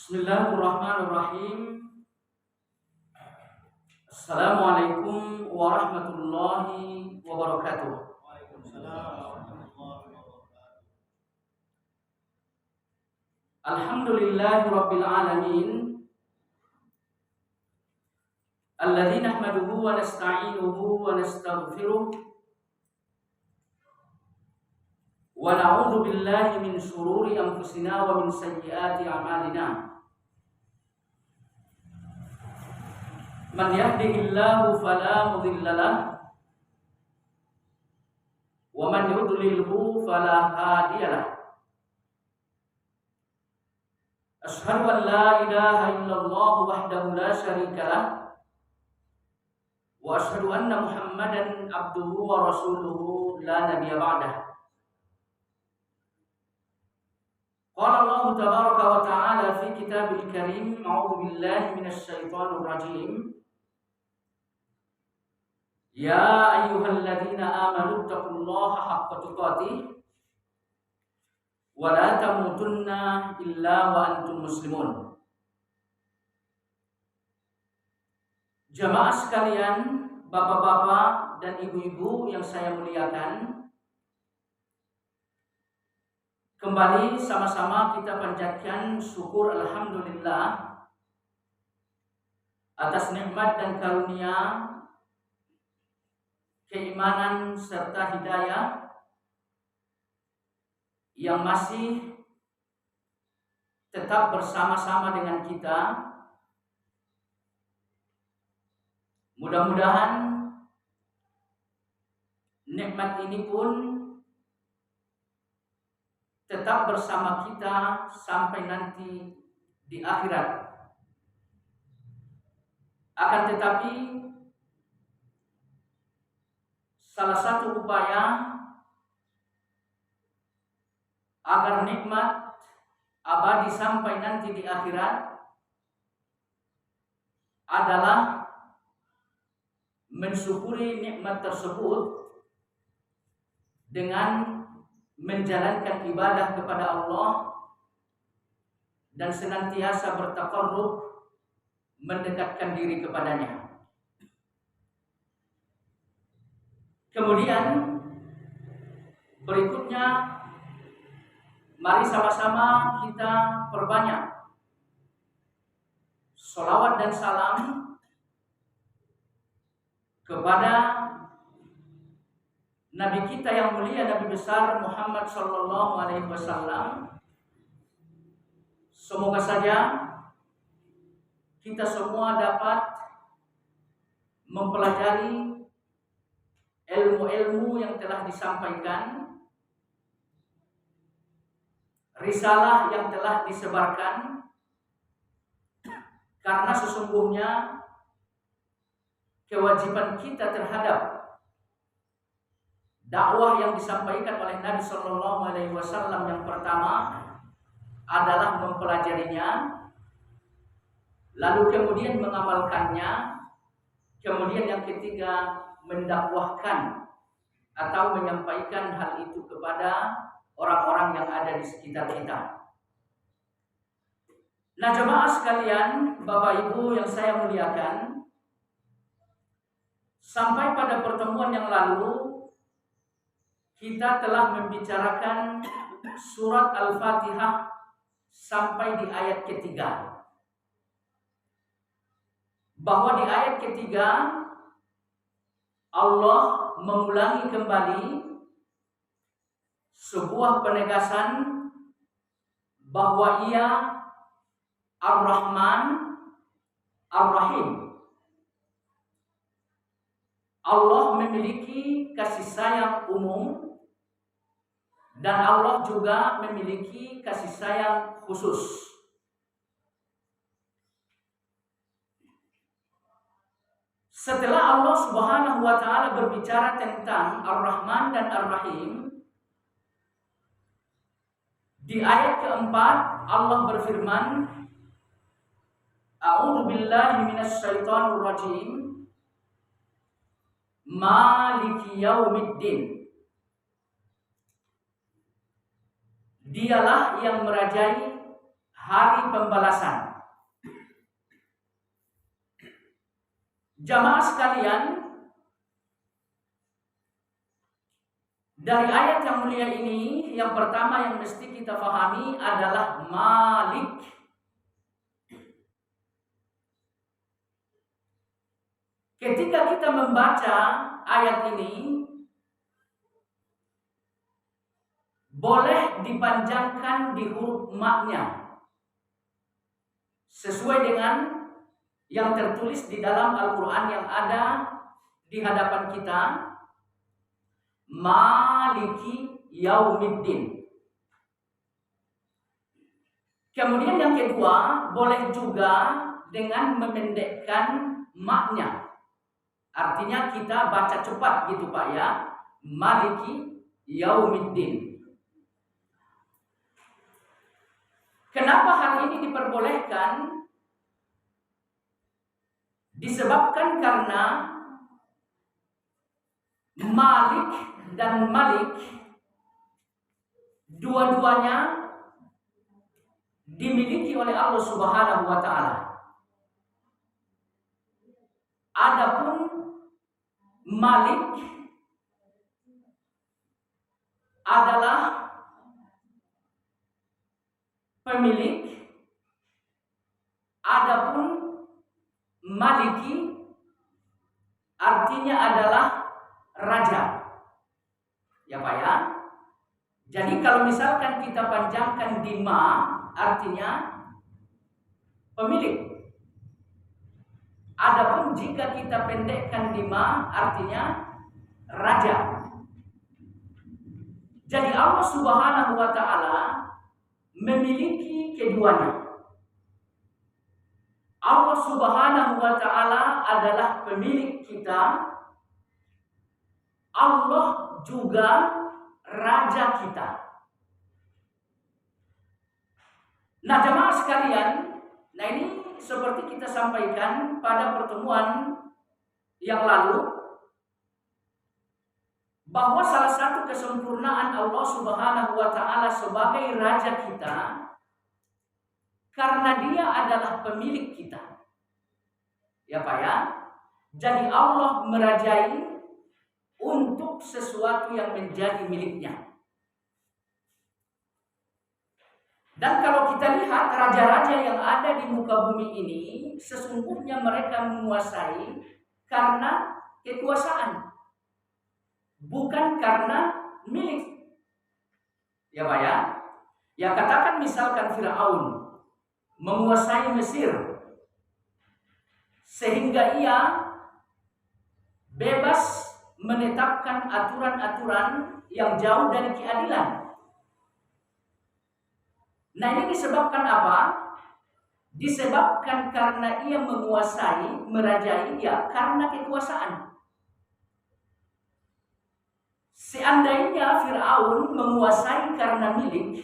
Bismillahirrahmanirrahim. Assalamualaikum warahmatullahi wabarakatuh. Alhamdulillahi rabbil alamin. Alladzi nahmaduhu wa nasta'inuhu wa nastaghfiruh wa na'udzu billahi min shururi anfusina wa min sayyiati a'malina. Man yahdihillahu fala mudilla lahu wa man yudlilhu fala hadiya lahu. Asyhadu an la ilaha illallah wahdahu la syarika lahu wa asyhadu anna Muhammadan abduhu wa rasuluhu la nabiyya ba'dah. Qala Allah tabaraka wa ta'ala fi kitabil karim, a'udzu billahi minasy syaithanir rajim. Ya ayyuhalladzina amanu taqullaha haqqa tuqatih wa la tamutunna illa wa antum muslimun. Jamaah sekalian, bapak-bapak dan ibu-ibu yang saya muliakan, kembali sama-sama kita panjatkan syukur alhamdulillah atas nikmat dan karunia keimanan serta hidayah yang masih tetap bersama-sama dengan kita. Mudah-mudahan nikmat ini pun tetap bersama kita sampai nanti di akhirat. Akan tetapi salah satu upaya agar nikmat abadi sampai nanti di akhirat adalah mensyukuri nikmat tersebut dengan menjalankan ibadah kepada Allah dan senantiasa bertaqarrub mendekatkan diri kepadanya. Kemudian berikutnya, mari sama-sama kita perbanyak sholawat dan salam kepada Nabi kita yang mulia, Nabi besar Muhammad sallallahu alaihi wasallam. Semoga saja kita semua dapat mempelajari ilmu-ilmu yang telah disampaikan, risalah yang telah disebarkan, karena sesungguhnya kewajiban kita terhadap dakwah yang disampaikan oleh Nabi Shallallahu Alaihi Wasallam yang pertama adalah mempelajarinya, lalu kemudian mengamalkannya, kemudian yang ketiga mendakwahkan atau menyampaikan hal itu kepada orang-orang yang ada di sekitar kita. Nah, jemaah sekalian, Bapak Ibu yang saya muliakan, sampai pada pertemuan yang lalu kita telah membicarakan surat Al-Fatihah sampai di ayat ketiga. Bahwa di ayat ketiga Allah mengulangi kembali sebuah penegasan bahwa Ia Ar-Rahman Ar-Rahim. Allah memiliki kasih sayang umum dan Allah juga memiliki kasih sayang khusus. Setelah Allah Subhanahu wa taala berbicara tentang Ar-Rahman dan Ar-Rahim, di ayat keempat Allah berfirman, A'udzu billahi minasy syaithanir rajim, Maliki yaumiddin. Dialah yang merajai hari pembalasan. Jamaah sekalian, dari ayat yang mulia ini, yang pertama yang mesti kita pahami adalah Malik. Ketika kita membaca ayat ini, boleh dipanjangkan di huruf ma-nya sesuai dengan yang tertulis di dalam Al-Quran yang ada di hadapan kita, Maliki Yaumiddin. Kemudian yang kedua, boleh juga dengan memendekkan ma-nya. Artinya kita baca cepat gitu Pak ya, Maliki Yaumiddin. Kenapa hal ini diperbolehkan? Disebabkan karena Malik dan Malik dua-duanya dimiliki oleh Allah Subhanahu wa taala. Adapun Malik adalah pemilik, adapun Maliki artinya adalah raja. Ya Pak ya. Jadi kalau misalkan kita panjangkan di ma, artinya pemilik. Adapun jika kita pendekkan di ma, artinya raja. Jadi Allah Subhanahu wa taala memiliki keduanya. Allah Subhanahu wa taala adalah pemilik kita. Allah juga raja kita. Nah, jemaah sekalian, nah ini seperti kita sampaikan pada pertemuan yang lalu, bahwa salah satu kesempurnaan Allah Subhanahu wa taala sebagai raja kita karena dia adalah pemilik kita. Ya Pak ya. Jadi Allah merajai untuk sesuatu yang menjadi miliknya. Dan kalau kita lihat raja-raja yang ada di muka bumi ini, sesungguhnya mereka menguasai karena kekuasaan, bukan karena milik. Ya Pak ya. Ya katakan misalkan Firaun menguasai Mesir sehingga ia bebas menetapkan aturan-aturan yang jauh dari keadilan. Nah ini disebabkan apa? Disebabkan karena ia menguasai, merajai, ya karena kekuasaan. Seandainya Firaun menguasai karena milik,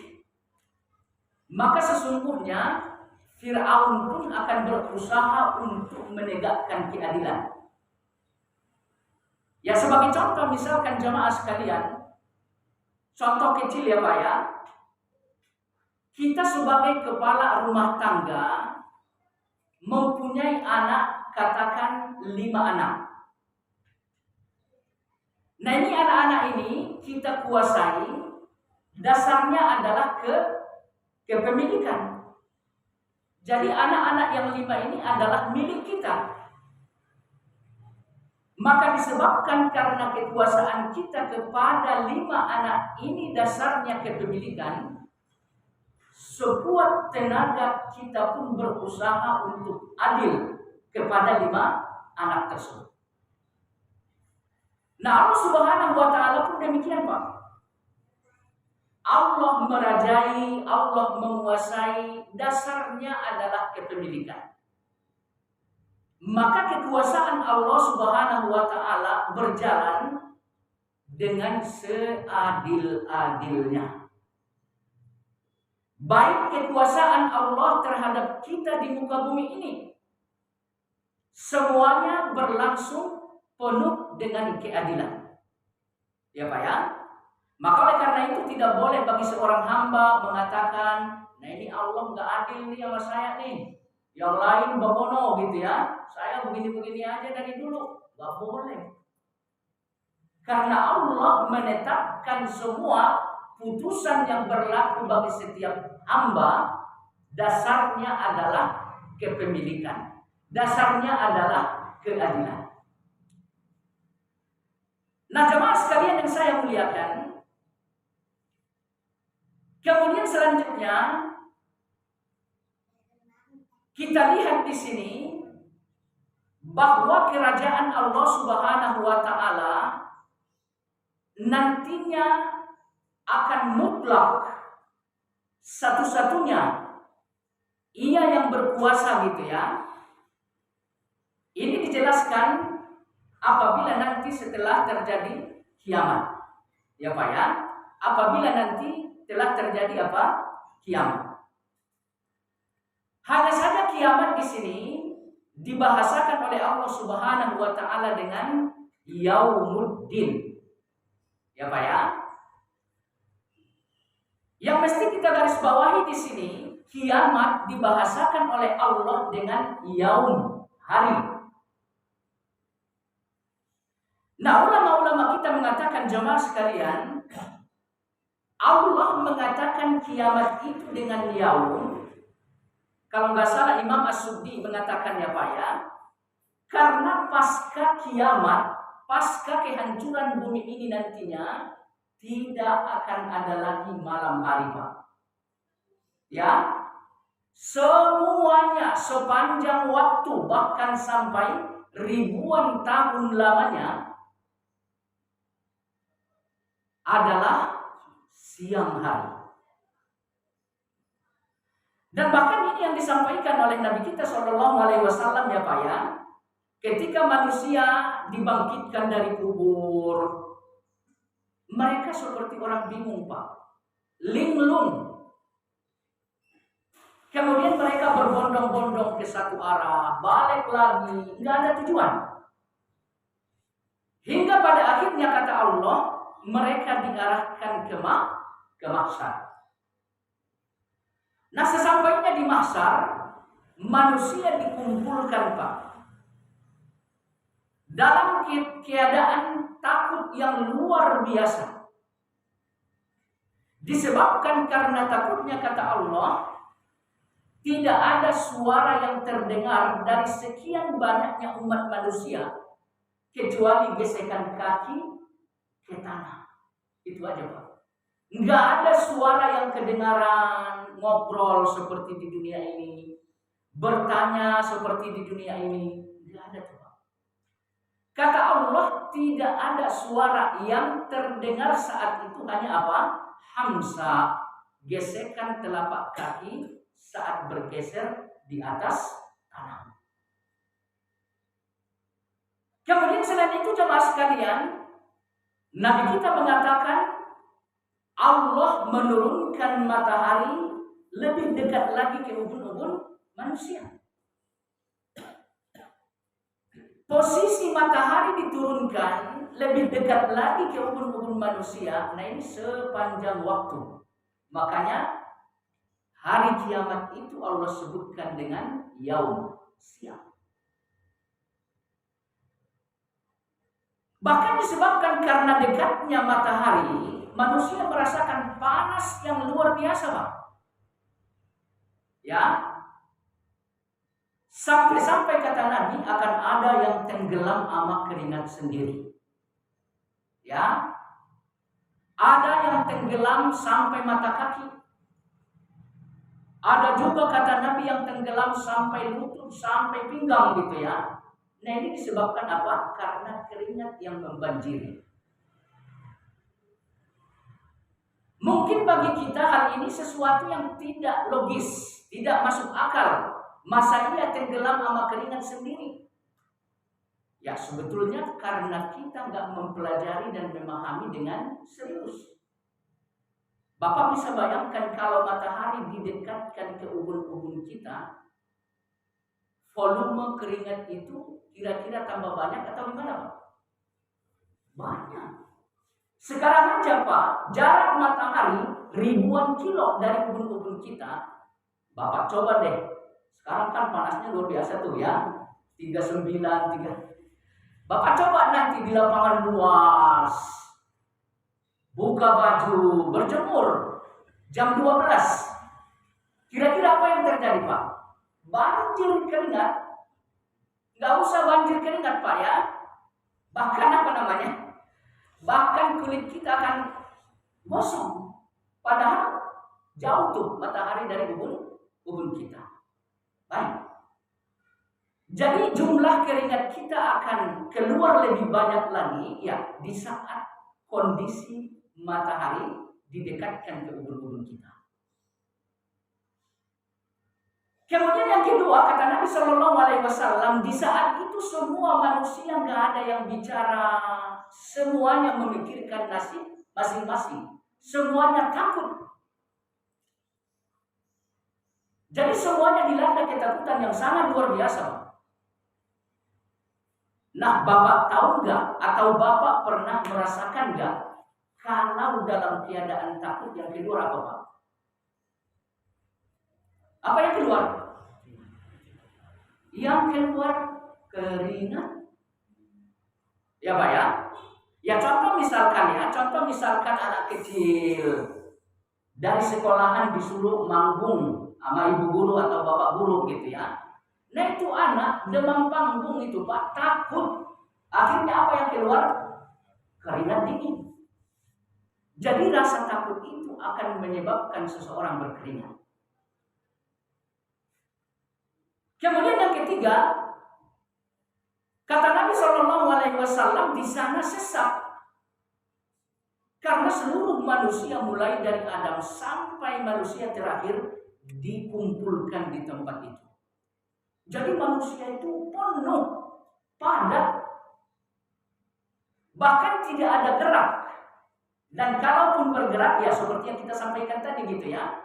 maka sesungguhnya Firaun pun akan berusaha untuk menegakkan keadilan. Ya sebagai contoh misalkan jemaah sekalian, contoh kecil ya Pak ya, kita sebagai kepala rumah tangga mempunyai anak, katakan 5 anak. Nah ini anak-anak ini kita kuasai, dasarnya adalah kepemilikan. Jadi anak-anak yang 5 ini adalah milik kita. Maka disebabkan karena kekuasaan kita kepada 5 anak ini dasarnya kepemilikan, sekuat tenaga kita pun berusaha untuk adil kepada 5 anak tersebut. Nah Allah Subhanahu wa taala pun demikian Pak. Allah merajai, Allah menguasai, dasarnya adalah kepemilikan. Maka kekuasaan Allah Subhanahu wa taala berjalan dengan seadil-adilnya. Baik kekuasaan Allah terhadap kita di muka bumi ini, semuanya berlangsung penuh dengan keadilan. Ya Pak ya. Maka oleh karena itu tidak boleh bagi seorang hamba mengatakan Nah ini Allah nggak adil nih sama saya nih. Yang lain babono gitu ya. Saya begini-begini aja dari dulu. Nggak boleh. Karena Allah menetapkan semua putusan yang berlaku bagi setiap hamba, dasarnya adalah kepemilikan. Dasarnya adalah keadilan. Nah jemaah sekalian yang saya muliakan, kemudian selanjutnya kita lihat di sini bahwa kerajaan Allah Subhanahu wa taala nantinya akan mutlak satu-satunya ia yang berkuasa gitu ya. Ini dijelaskan apabila nanti setelah terjadi kiamat. Ya Pak ya. Apabila nanti telah terjadi apa? Kiamat. Hanya saja kiamat di sini dibahasakan oleh Allah Subhanahu wa taala dengan yaumuddin. Ya Pak ya. Yang mesti kita garis bawahi di sini, kiamat dibahasakan oleh Allah dengan yaum, hari. Nah, ulama-ulama kita mengatakan jemaah sekalian, Allah mengatakan kiamat itu dengan yaum. Kalau nggak salah Imam As-Suddi mengatakan ya Pak ya, karena pasca kiamat, pasca kehancuran bumi ini nantinya tidak akan ada lagi malam hari Pak. Ya, semuanya sepanjang waktu bahkan sampai ribuan tahun lamanya adalah siang hari. Dan bahkan ini yang disampaikan oleh Nabi kita SAW ya Pak ya. Ketika manusia dibangkitkan dari kubur, mereka seperti orang bingung Pak. Linglung. Kemudian mereka berbondong-bondong ke satu arah, balik lagi, nggak ada tujuan. Hingga pada akhirnya kata Allah, mereka diarahkan ke mahsyar. Nah sesampainya di mahsyar, manusia dikumpulkan Pak. Dalam keadaan takut yang luar biasa. Disebabkan karena takutnya kata Allah, tidak ada suara yang terdengar dari sekian banyaknya umat manusia kecuali gesekan kaki ke tanah. Itu aja Pak. Nggak ada suara yang kedengaran ngobrol seperti di dunia ini, bertanya seperti di dunia ini. Nggak ada Pak. Kata Allah, tidak ada suara yang terdengar saat itu, hanya apa? Hamsa, gesekan telapak kaki saat bergeser di atas tanah. Kemudian selain itu jemaah sekalian, Nabi kita mengatakan Allah menurunkan matahari lebih dekat lagi ke ubun-ubun manusia. Posisi matahari diturunkan lebih dekat lagi ke ubun-ubun manusia. Nah ini sepanjang waktu. Makanya hari kiamat itu Allah sebutkan dengan yaum, siang. Bahkan disebabkan karena dekatnya matahari, manusia merasakan panas yang luar biasa, Pak. Ya. Sampai-sampai kata Nabi akan ada yang tenggelam sama keringat sendiri. Ya. Ada yang tenggelam sampai mata kaki. Ada juga kata Nabi yang tenggelam sampai lutut, sampai pinggang gitu ya. Nah ini disebabkan apa? Karena keringat yang membanjiri. Mungkin bagi kita hal ini sesuatu yang tidak logis, tidak masuk akal. Masa ia tenggelam sama keringat sendiri? Ya sebetulnya karena kita nggak mempelajari dan memahami dengan serius. Bapak bisa bayangkan kalau matahari didekatkan ke ubun-ubun kita, volume keringat itu kira-kira tambah banyak atau gimana Pak? Banyak. Sekarang aja Pak, jarak matahari ribuan kilo dari kebun-kebun kita. Bapak coba deh, sekarang kan panasnya luar biasa tuh ya, 39, 3. Bapak coba nanti di lapangan luas, buka baju, berjemur, jam 12. Kira-kira apa yang terjadi Pak? Banjir keringat. Nggak usah banjir keringat Pak ya. Bahkan apa namanya? Bahkan kulit kita akan gosong. Padahal jauh tuh matahari dari kebun kita. Baik. Jadi jumlah keringat kita akan keluar lebih banyak lagi ya di saat kondisi matahari didekatkan ke ubun-ubun kita. Kemudian yang kedua, kata Nabi Shallallahu Alaihi Wasallam, di saat itu semua manusia nggak ada yang bicara, semuanya memikirkan nasib masing-masing, semuanya takut. Jadi semuanya dilanda ketakutan yang sangat luar biasa. Nah, Bapak tahu nggak atau Bapak pernah merasakan nggak kalau dalam keadaan takut yang keluar apa Pak? Apa yang keluar? Yang keluar keringat. Ya Pak ya? Ya contoh misalkan anak kecil dari sekolahan disuruh manggung sama ibu guru atau bapak guru gitu ya. Nah itu anak demam panggung itu Pak, takut. Akhirnya apa yang keluar? Keringat dingin. Jadi rasa takut itu akan menyebabkan seseorang berkeringat. Kemudian yang ketiga, kata Nabi Shallallahu Alaihi Wasallam, di sana sesak karena seluruh manusia mulai dari Adam sampai manusia terakhir dikumpulkan di tempat itu. Jadi manusia itu penuh, padat, bahkan tidak ada gerak. Dan kalaupun bergerak ya seperti yang kita sampaikan tadi gitu ya.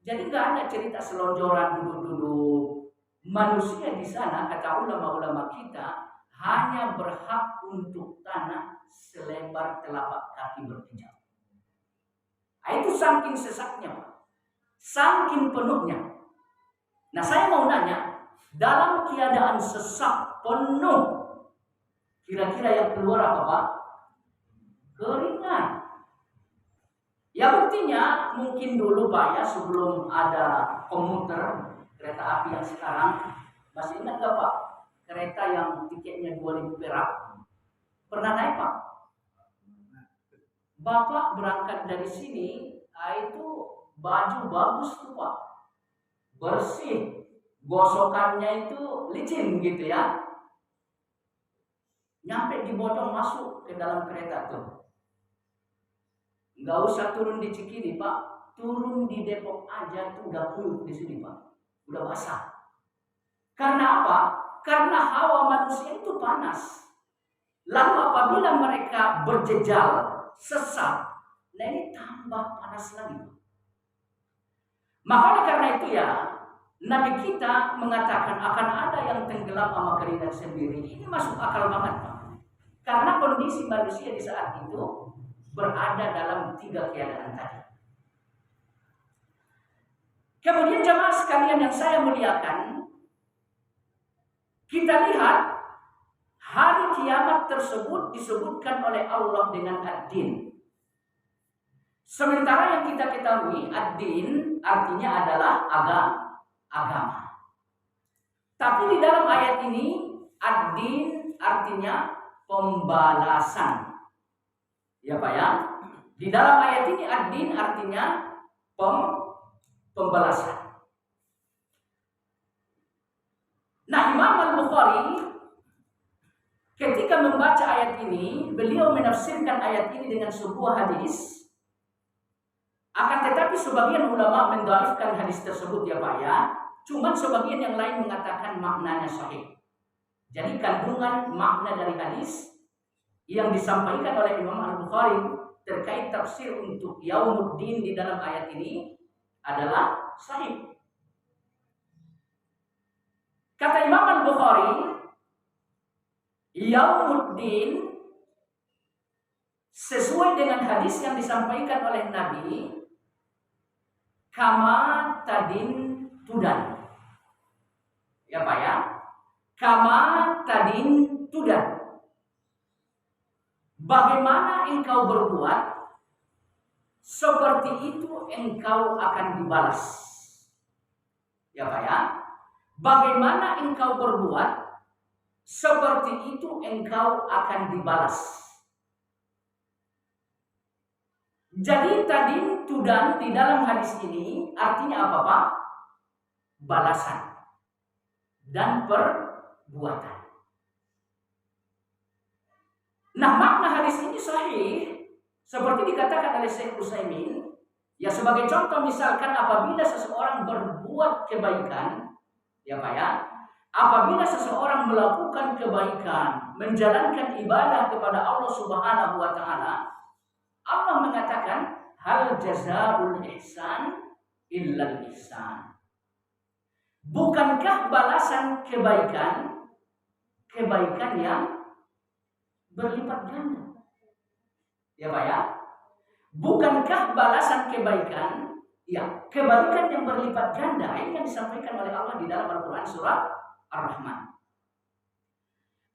Jadi nggak ada cerita selonjoran duduk-duduk. Manusia di sana, kata ulama-ulama kita, hanya berhak untuk tanah selebar telapak kaki berpijak. Nah, itu saking sesaknya, Pak. Saking penuhnya. Nah, saya mau nanya, dalam keadaan sesak penuh, kira-kira yang keluar apa, Pak? Keringat. Ya buktinya mungkin dulu Pak ya, sebelum ada komuter kereta api yang sekarang, masih ingat gak Pak? Kereta yang tiketnya 2.000 perak. Pernah naik Pak? Bapak berangkat dari sini, itu baju bagus tuh Pak. Bersih. Gosokannya itu licin gitu ya. Nyampe di Bodong masuk ke dalam kereta tuh. Nggak usah turun di Cikini Pak. Turun di Depok aja tuh udah kuyup di sini Pak. Udah basah. Karena apa? Karena hawa manusia itu panas. Lalu apabila mereka berjejal, sesak, nah ini tambah panas lagi. Maka karena itu ya, Nabi kita mengatakan akan ada yang tenggelam sama keringat sendiri. Ini masuk akal banget Pak. Karena kondisi manusia di saat itu berada dalam 3 keadaan tadi. Kemudian jemaah sekalian yang saya muliakan, kita lihat hari kiamat tersebut disebutkan oleh Allah dengan ad-din. Sementara yang kita ketahui ad-din artinya adalah agama. Tapi di dalam ayat ini ad-din artinya pembalasan. Ya Pak ya. Di dalam ayat ini ad-din artinya pembalasan. Nah, Imam Al-Bukhari ketika membaca ayat ini, beliau menafsirkan ayat ini dengan sebuah hadis. Akan tetapi sebagian ulama mendhaifkan hadis tersebut ya Pak ya. Cuman sebagian yang lain mengatakan maknanya sahih. Jadi kandungan makna dari hadis yang disampaikan oleh Imam Al-Bukhari terkait tafsir untuk Yaumuddin di dalam ayat ini adalah sahih. Kata Imam Al-Bukhari, Yaumuddin sesuai dengan hadis yang disampaikan oleh Nabi, kama tadin tudan. Ya Pak ya, kama tadin tudan. Bagaimana engkau berbuat, seperti itu engkau akan dibalas. Ya Pak ya, bagaimana engkau berbuat, seperti itu engkau akan dibalas. Jadi tadi tudan di dalam hadis ini artinya apa Pak? Balasan dan perbuatan. Nah, makna hadis ini sahih seperti dikatakan oleh Syekh Utsaimin. Ya, sebagai contoh misalkan apabila seseorang berbuat kebaikan, ya Pak ya, apabila seseorang melakukan kebaikan, menjalankan ibadah kepada Allah Subhanahu wa taala, Allah mengatakan hal jazaa'ul ihsan illal ihsan. Bukankah balasan kebaikan yang berlipat ganda? Ya Pak ya, bukankah balasan kebaikan yang berlipat ganda? Ini yang disampaikan oleh Allah di dalam Al-Quran surah Ar-Rahman.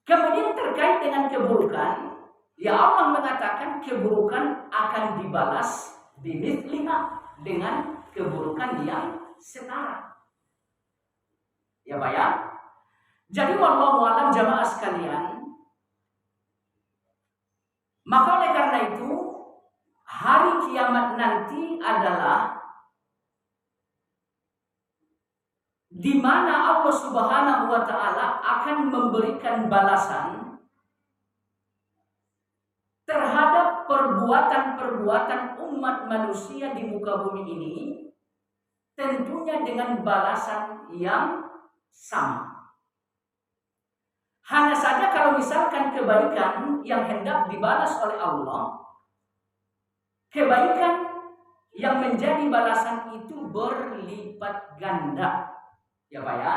Kemudian terkait dengan keburukan, ya Allah mengatakan keburukan akan dibalas bimithliha, dengan keburukan yang setara. Ya Pak ya. Jadi wallahu a'lam jamaah sekalian, maka oleh karena itu hari kiamat nanti adalah di mana Allah Subhanahu wa taala akan memberikan balasan terhadap perbuatan-perbuatan umat manusia di muka bumi ini, tentunya dengan balasan yang sama. Hanya saja kalau misalkan kebaikan yang hendak dibalas oleh Allah, kebaikan yang menjadi balasan itu berlipat ganda. Ya Pak ya,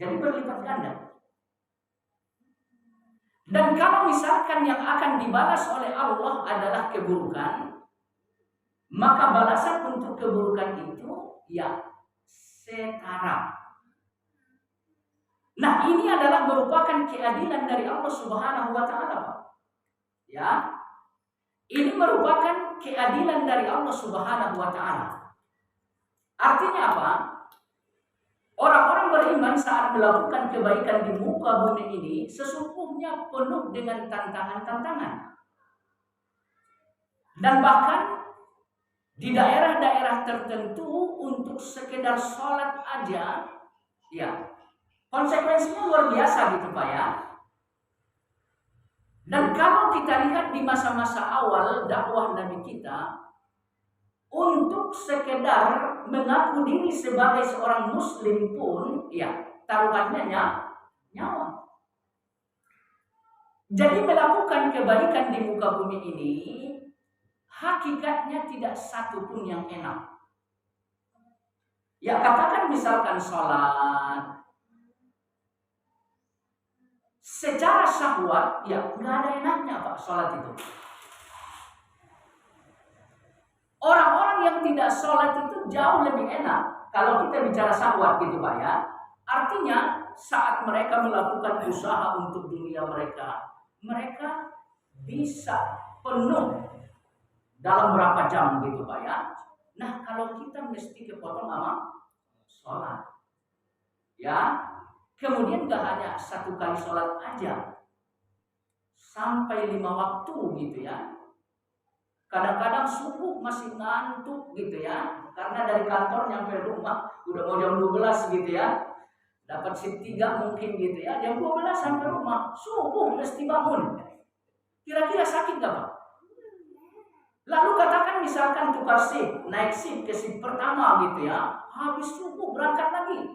jadi berlipat ganda. Dan kalau misalkan yang akan dibalas oleh Allah adalah keburukan, maka balasan untuk keburukan itu ya setara. Nah, ini adalah merupakan keadilan dari Allah Subhanahu wa taala. Ya. Ini merupakan keadilan dari Allah Subhanahu wa taala. Artinya apa? Orang-orang beriman saat melakukan kebaikan di muka bumi ini sesungguhnya penuh dengan tantangan-tantangan. Dan bahkan di daerah-daerah tertentu untuk sekedar sholat aja, ya konsekuensinya luar biasa gitu Pak ya. Dan kalau kita lihat di masa-masa awal dakwah Nabi kita, untuk sekedar mengaku diri sebagai seorang muslim pun, ya taruhannya nyawa. Jadi melakukan kebaikan di muka bumi ini, hakikatnya tidak satu pun yang enak. Ya katakan misalkan sholat, secara syahwat, ya nggak ada enaknya Pak sholat itu. Orang-orang yang tidak sholat itu jauh lebih enak kalau kita bicara syahwat gitu Pak ya. Artinya saat mereka melakukan usaha untuk dunia mereka, mereka bisa penuh dalam berapa jam gitu Pak ya. Nah kalau kita mesti kepotong sama sholat, ya. Kemudian gak hanya satu kali sholat aja, sampai 5 waktu gitu ya. Kadang-kadang subuh masih ngantuk gitu ya, karena dari kantor nyampe rumah udah mau jam 12 gitu ya. Dapat shift 3 mungkin gitu ya, jam 12 sampai rumah, subuh mesti bangun. Kira-kira sakit gak Pak? Lalu katakan misalkan tukar shift, naik shift ke shift pertama gitu ya, habis subuh berangkat lagi.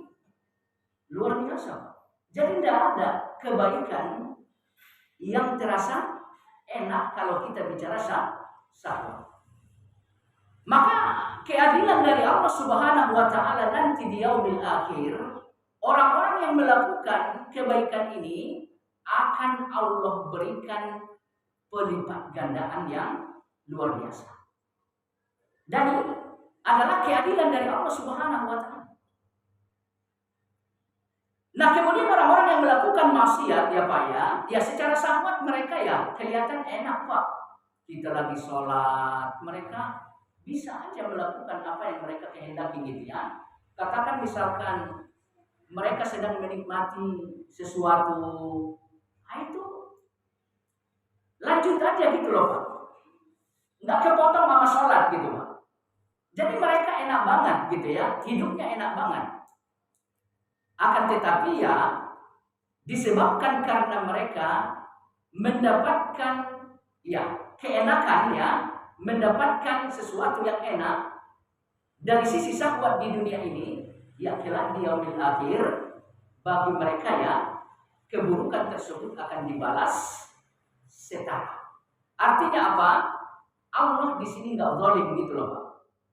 Luar biasa. Jadi tidak ada kebaikan yang terasa enak kalau kita bicara syahwat. Maka keadilan dari Allah Subhanahu wa taala nanti di yaumil akhir, orang-orang yang melakukan kebaikan ini akan Allah berikan pelipat gandaan yang luar biasa. Dan ini adalah keadilan dari Allah Subhanahu wa taala. Nah, kemudian orang-orang yang melakukan maksiat ya Pak ya secara syahwat mereka ya kelihatan enak Pak. Kita lagi sholat, mereka bisa aja melakukan apa yang mereka kehendaki gitu ya. Katakan misalkan mereka sedang menikmati sesuatu, nah itu lanjut aja gitu loh Pak. Nggak kepotong sama sholat gitu Pak. Jadi mereka enak banget gitu ya, hidupnya enak banget. Akan tetapi ya disebabkan karena mereka mendapatkan ya keenakan ya, mendapatkan sesuatu yang enak dari sisi syahwat di dunia ini, ya kelak di yaumil akhir bagi mereka ya keburukan tersebut akan dibalas setara. Artinya apa? Allah di sini nggak zalim gitu loh Pak.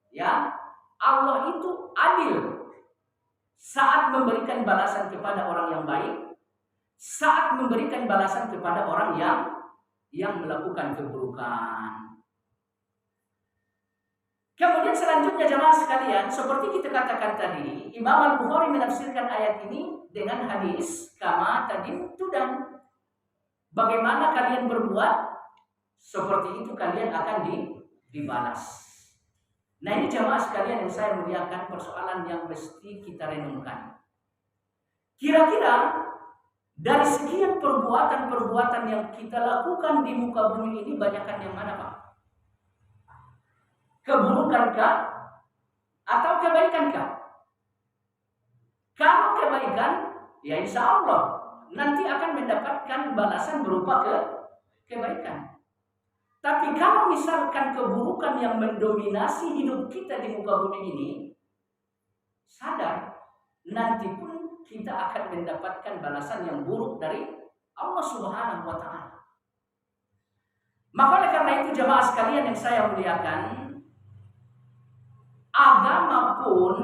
Ya, Allah itu adil saat memberikan balasan kepada orang yang baik, saat memberikan balasan kepada orang yang melakukan keburukan. Kemudian selanjutnya jemaah sekalian, seperti kita katakan tadi, Imam Al-Bukhari menafsirkan ayat ini dengan hadis kama tadim tudan. Bagaimana kalian berbuat, seperti itu kalian akan dibalas. Nah ini jemaah sekalian yang saya muliakan, persoalan yang mesti kita renungkan. Kira-kira dari sekian perbuatan-perbuatan yang kita lakukan di muka bumi ini, banyakkan yang mana Pak? Keburukankah atau kebaikankah? Kalau kebaikan, ya insya Allah nanti akan mendapatkan balasan berupa kebaikan. Tapi kalau misalkan keburukan yang mendominasi hidup kita di muka bumi ini, sadar nanti pun kita akan mendapatkan balasan yang buruk dari Allah Subhanahu wa taala. Maka oleh karena itu jemaah sekalian yang saya muliakan, agama pun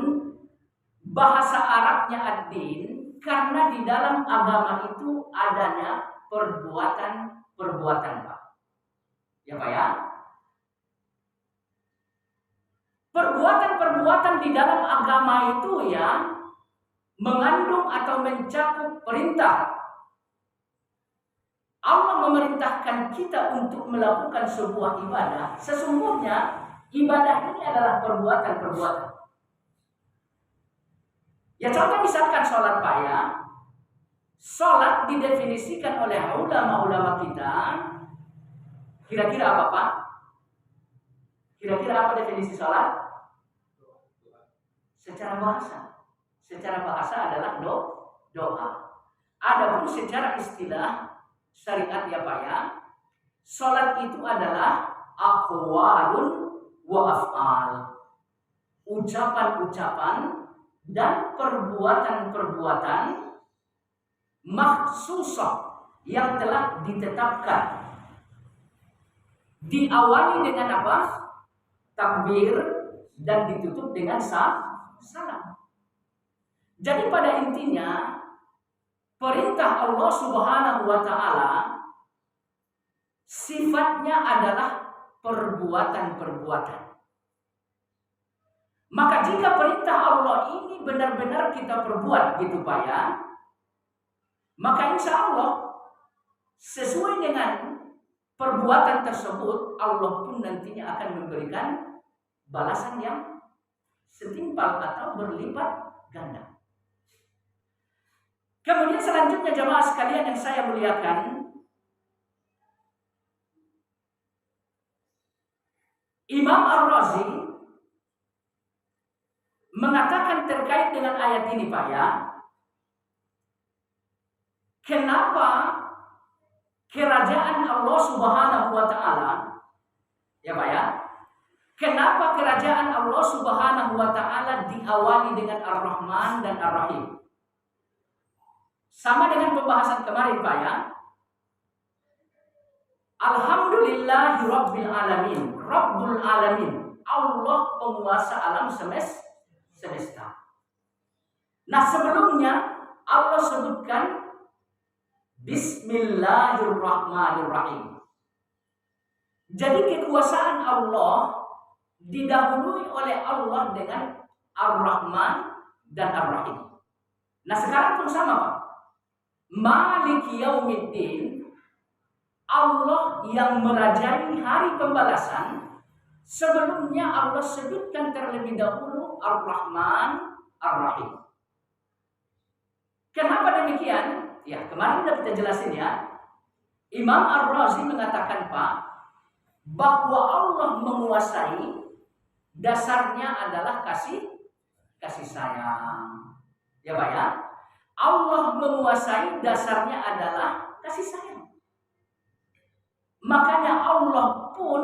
bahasa Arabnya ad-din, karena di dalam agama itu adanya perbuatan-perbuatan Pak. Ya Pak ya. Perbuatan-perbuatan di dalam agama itu ya mengandung atau mencakup perintah. Allah memerintahkan kita untuk melakukan sebuah ibadah. Sesungguhnya ibadah ini adalah perbuatan-perbuatan. Ya contoh misalkan sholat Pak ya. Sholat didefinisikan oleh ulama-ulama kita. Kira-kira apa Pak? Kira-kira apa definisi sholat? Secara bahasa. Secara bahasa adalah doa. Adapun secara istilah syariat ya Pak ya, sholat itu adalah aqwalun wa af'al. Ucapan-ucapan dan perbuatan-perbuatan makhsusah yang telah ditetapkan. Diawali dengan apa? Takbir dan ditutup dengan salam. Jadi pada intinya perintah Allah Subhanahu wa taala sifatnya adalah perbuatan-perbuatan. Maka jika perintah Allah ini benar-benar kita perbuat gitu Pak ya, maka insya Allah sesuai dengan perbuatan tersebut, Allah pun nantinya akan memberikan balasan yang setimpal atau berlipat ganda. Kemudian selanjutnya jemaah sekalian yang saya muliakan, Imam Ar-Razi mengatakan terkait dengan ayat ini Pak ya, kenapa kerajaan Allah Subhanahu wa taala ya Pak ya, kenapa kerajaan Allah Subhanahu wa taala diawali dengan Ar-Rahman dan Ar-Rahim? Sama dengan pembahasan kemarin Pak ya. Alhamdulillahi Rabbil Alamin, Rabbul Alamin, Allah penguasa alam semesta. Nah sebelumnya Allah sebutkan Bismillahirrahmanirrahim. Jadi kekuasaan Allah didahului oleh Allah dengan Ar-Rahman dan Ar-Rahim. Nah sekarang pun sama Pak. Maliki Yaumiddin, Allah yang merajai hari pembalasan. Sebelumnya Allah sebutkan terlebih dahulu Ar-Rahman, Ar-Rahim. Kenapa demikian? Ya kemarin sudah kita jelasin ya. Imam Ar-Razi mengatakan Pak, bahwa Allah menguasai dasarnya adalah kasih sayang. Ya Pak ya. Allah menguasai dasarnya adalah kasih sayang. Makanya Allah pun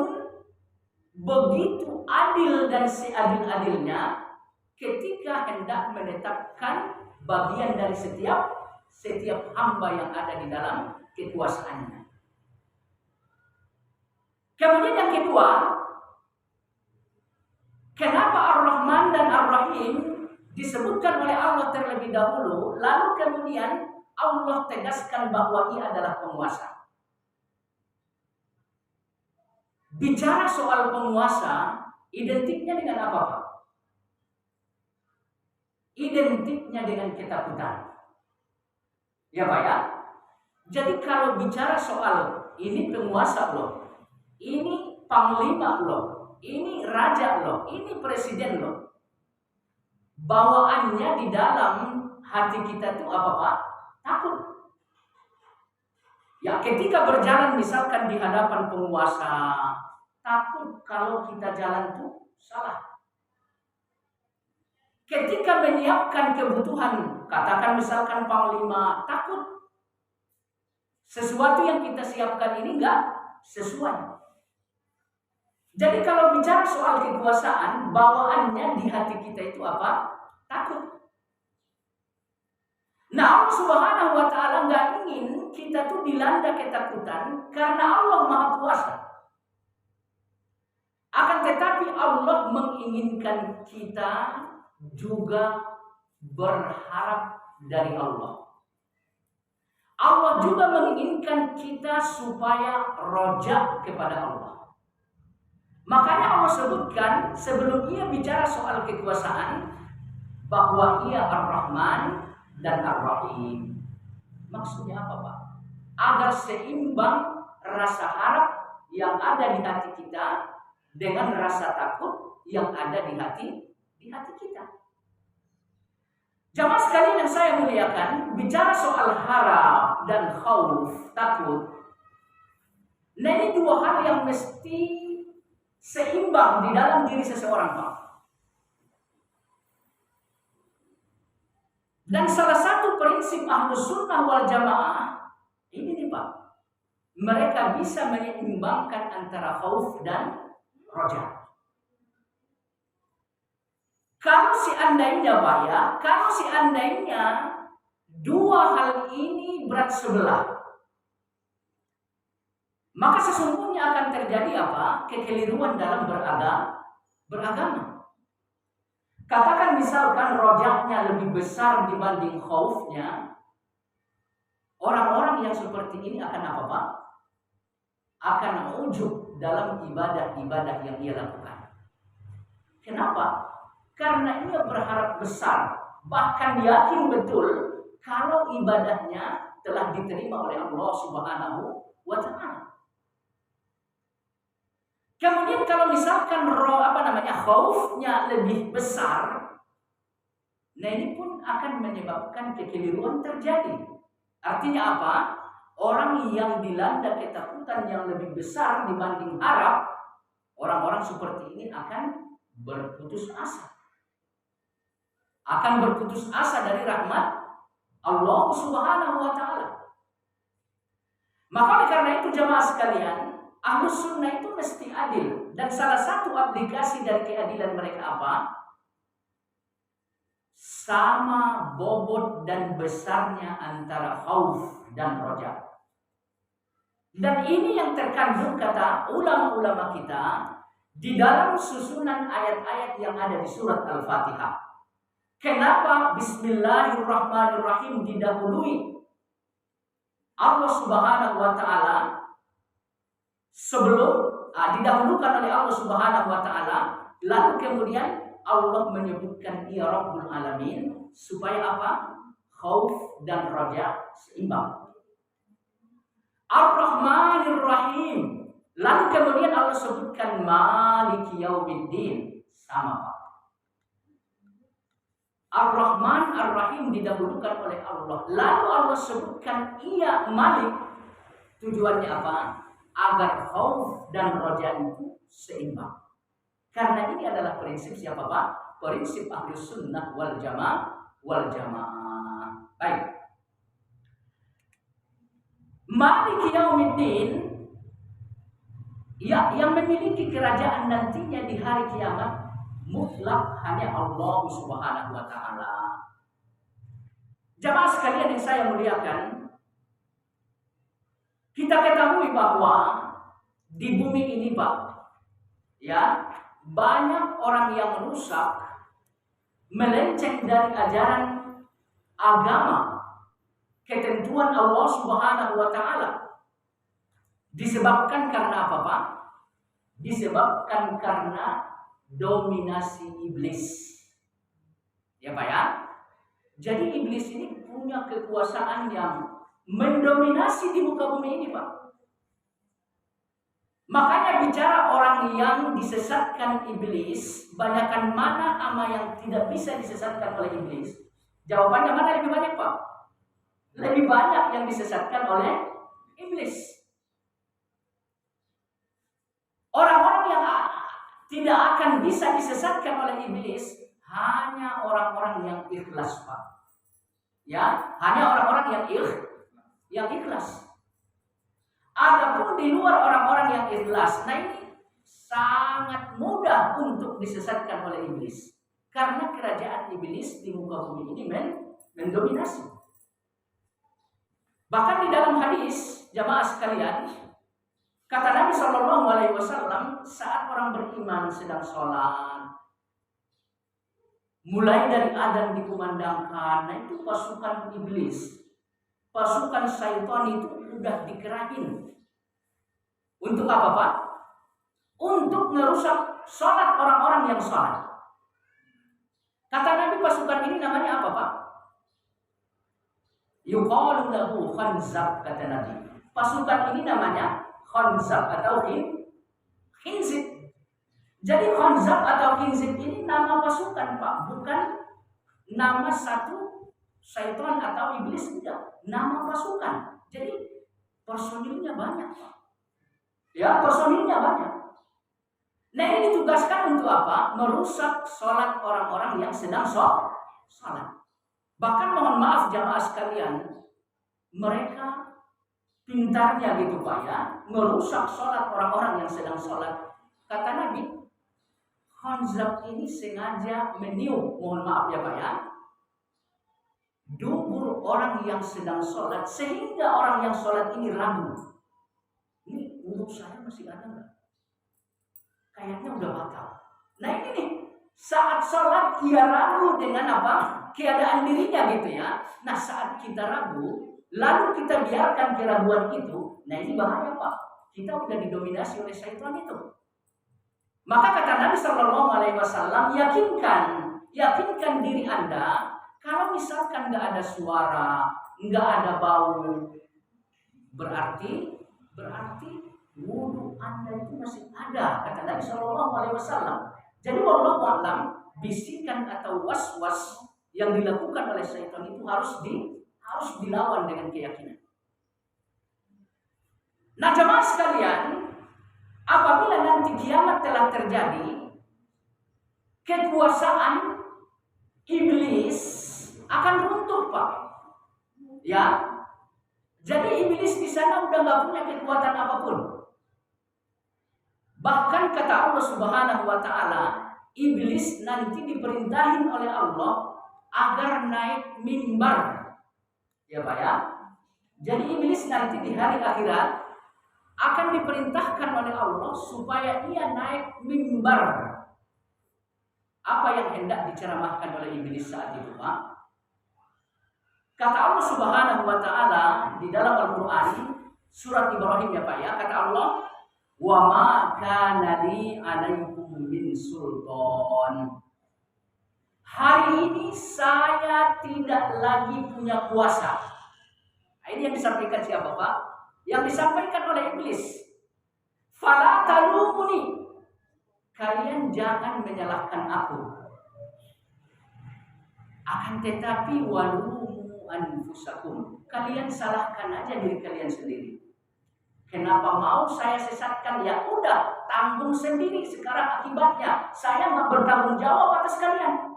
begitu adil dan seadil-adilnya ketika hendak menetapkan bagian dari setiap hamba yang ada di dalam kekuasaannya. Kemudian yang kedua, kenapa Ar-Rahman dan Ar-Rahim disebutkan oleh Allah terlebih dahulu, lalu kemudian Allah tegaskan bahwa Ia adalah penguasa. Bicara soal penguasa, identiknya dengan apa Pak? Identiknya dengan ketakutan. Ya Pak ya? Jadi kalau bicara soal ini penguasa loh, ini panglima loh, ini raja loh, ini presiden loh, bawaannya di dalam hati kita itu apa Pak? Takut. Ya ketika berjalan misalkan di hadapan penguasa, takut kalau kita jalan itu salah. Ketika menyiapkan kebutuhan, katakan misalkan panglima, takut sesuatu yang kita siapkan ini enggak sesuai. Jadi kalau bicara soal kekuasaan, bawaannya di hati kita itu apa? Takut. Nah Allah Subhanahu wa Ta'ala nggak ingin kita tuh dilanda ketakutan karena Allah Maha Kuasa. Akan tetapi Allah menginginkan kita juga berharap dari Allah. Allah juga menginginkan kita supaya rojak kepada Allah. Makanya Allah sebutkan sebelum Ia bicara soal kekuasaan bahwa Ia Ar-Rahman dan Ar-Rahim. Maksudnya apa Pak? Agar seimbang rasa harap yang ada di hati kita dengan rasa takut yang ada di hati kita. Jamaah sekalian yang saya muliakan, bicara soal harap dan khauf, takut. Nah ini dua hal yang mesti seimbang di dalam diri seseorang Pak. Dan salah satu prinsip Ahlus Sunnah wal Jamaah ini nih Pak, mereka bisa menyeimbangkan antara khauf dan roja. Kalau seandainya Pak ya, kalau seandainya dua hal ini berat sebelah, maka sesungguhnya akan terjadi apa? Kekeliruan dalam beragama. Katakan misalkan rojaknya lebih besar dibanding khaufnya, orang-orang yang seperti ini akan apa Pak? Akan ujub dalam ibadah-ibadah yang ia lakukan. Kenapa? Karena ia berharap besar, bahkan yakin betul kalau ibadahnya telah diterima oleh Allah Subhanahu wa Ta'ala. Kemudian kalau misalkan khaufnya lebih besar, nah ini pun akan menyebabkan kekeliruan terjadi. Artinya apa? Orang yang dilanda ketakutan yang lebih besar dibanding harap, orang-orang seperti ini akan berputus asa. Akan berputus asa dari rahmat Allah Subhanahu wa Ta'ala. Maka karena itu jamaah sekalian, Ahlus Sunnah itu mesti adil, dan salah satu aplikasi dari keadilan mereka apa? Sama bobot dan besarnya antara khauf dan roja. Dan ini yang terkandung kata ulama-ulama kita di dalam susunan ayat-ayat yang ada di surat Al-Fatihah. Kenapa Bismillahirrahmanirrahim didahului Allah Subhanahu wa Ta'ala sebelum didahulukan oleh Allah Subhanahu wa taala, lalu kemudian Allah menyebutkan ia Rabbul Alamin supaya apa? Khauf dan raja seimbang. Ar-Rahmanir Rahim. Lalu kemudian Allah sebutkan Maliki Yaumiddin, sama Pak. Ar-Rahman Ar-Rahim didahulukan oleh Allah. Lalu Allah sebutkan ia Malik. Tujuannya apa? Agar khauf dan raja itu seimbang. Karena ini adalah prinsip siapa Pak? Prinsip Ahlus Sunnah wal Jamaah. Baik. Maliki Yaumiddin, ya, yang memiliki kerajaan nantinya di hari kiamat mutlak hanya Allah Subhanahu wa taala. Jamaah sekalian yang saya muliakan, kita ketahui bahwa di bumi ini Pak, ya, banyak orang yang rusak, melenceng dari ajaran agama, ketentuan Allah Subhanahu wa taala. Disebabkan karena apa, Pak? Disebabkan karena dominasi iblis. Ya, Pak ya? Jadi iblis ini punya kekuasaan yang mendominasi di muka bumi ini, Pak. Makanya bicara orang yang disesatkan iblis, banyakkan mana ama yang tidak bisa disesatkan oleh iblis? Jawabannya mana lebih banyak, Pak? Lebih banyak yang disesatkan oleh iblis. Orang-orang yang tidak akan bisa disesatkan oleh iblis hanya orang-orang yang ikhlas, Pak. Ya, hanya orang-orang yang ikhlas. Adapun di luar orang-orang yang ikhlas, nah ini sangat mudah untuk disesatkan oleh iblis. Karena kerajaan iblis di muka bumi ini mendominasi. Bahkan di dalam hadis, jamaah sekalian, kata Nabi Shallallahu Alaihi Wasallam, saat orang beriman sedang sholat, mulai dari adzan dikumandangkan, nah itu pasukan iblis, pasukan syaitan itu udah dikerahin. Untuk apa, Pak? Untuk merusak sholat orang-orang yang sholat. Kata Nabi, pasukan ini namanya apa, Pak? Yuqalu lahu khanzab, kata Nabi. Pasukan ini namanya khanzab atau khinzib. Jadi khanzab atau khinzib ini nama pasukan, Pak, bukan nama satu syaitan atau iblis, tidak. Nama pasukan. Jadi personilnya banyak, Pak. Ya, personilnya banyak. Nah, ini ditugaskan untuk apa? Merusak sholat orang-orang yang sedang sholat. Bahkan mohon maaf jamaah sekalian, mereka pintarnya gitu Pak ya, merusak sholat orang-orang yang sedang sholat. Kata Nabi, khanzab ini sengaja meniup, mohon maaf ya Pak ya, dubur orang yang sedang sholat, sehingga orang yang sholat ini ragu. Ini untuk saya masih ada nggak? Kayaknya udah batal. Nah ini nih, saat sholat ia ragu dengan apa? Keadaan dirinya gitu ya. Nah saat kita ragu, lalu kita biarkan keraguan itu, nah ini bahaya Pak. Kita udah didominasi oleh syaitan itu. Maka kata Nabi Shallallahu Alaihi Wasallam, yakinkan diri Anda. Kalau misalkan nggak ada suara, nggak ada bau, berarti wudhu Anda itu masih ada, kata Nabi Shallallahu Alaihi Wasallam. Jadi wallahu a'lam, bisikan atau was-was yang dilakukan oleh syaitan itu harus dilawan dengan keyakinan. Nah jemaah sekalian, apabila nanti kiamat telah terjadi, kekuasaan iblis akan runtuh Pak. Ya, jadi iblis di sana udah nggak punya kekuatan apapun. Bahkan kata Allah Subhanahu wa taala, iblis nanti diperintahin oleh Allah agar naik mimbar. Ya Pak ya. Jadi iblis nanti di hari akhirat akan diperintahkan oleh Allah supaya ia naik mimbar. Apa yang hendak diceramahkan oleh iblis saat itu, Pak? Kata Allah Subhanahu wa taala di dalam Al-Qur'an surat Ibrahim ya Pak ya, kata Allah, wa ma kana li 'alaikum min sultan. Hari ini saya tidak lagi punya kuasa. Nah, ini yang disampaikan siapa, Pak? Yang disampaikan oleh iblis. Fala talumuni. Kalian jangan menyalahkan aku. Akan tetapi walumu anfusakum. Kalian salahkan aja diri kalian sendiri. Kenapa mau saya sesatkan? Ya udah, tanggung sendiri sekarang akibatnya. Saya nggak bertanggung jawab atas kalian.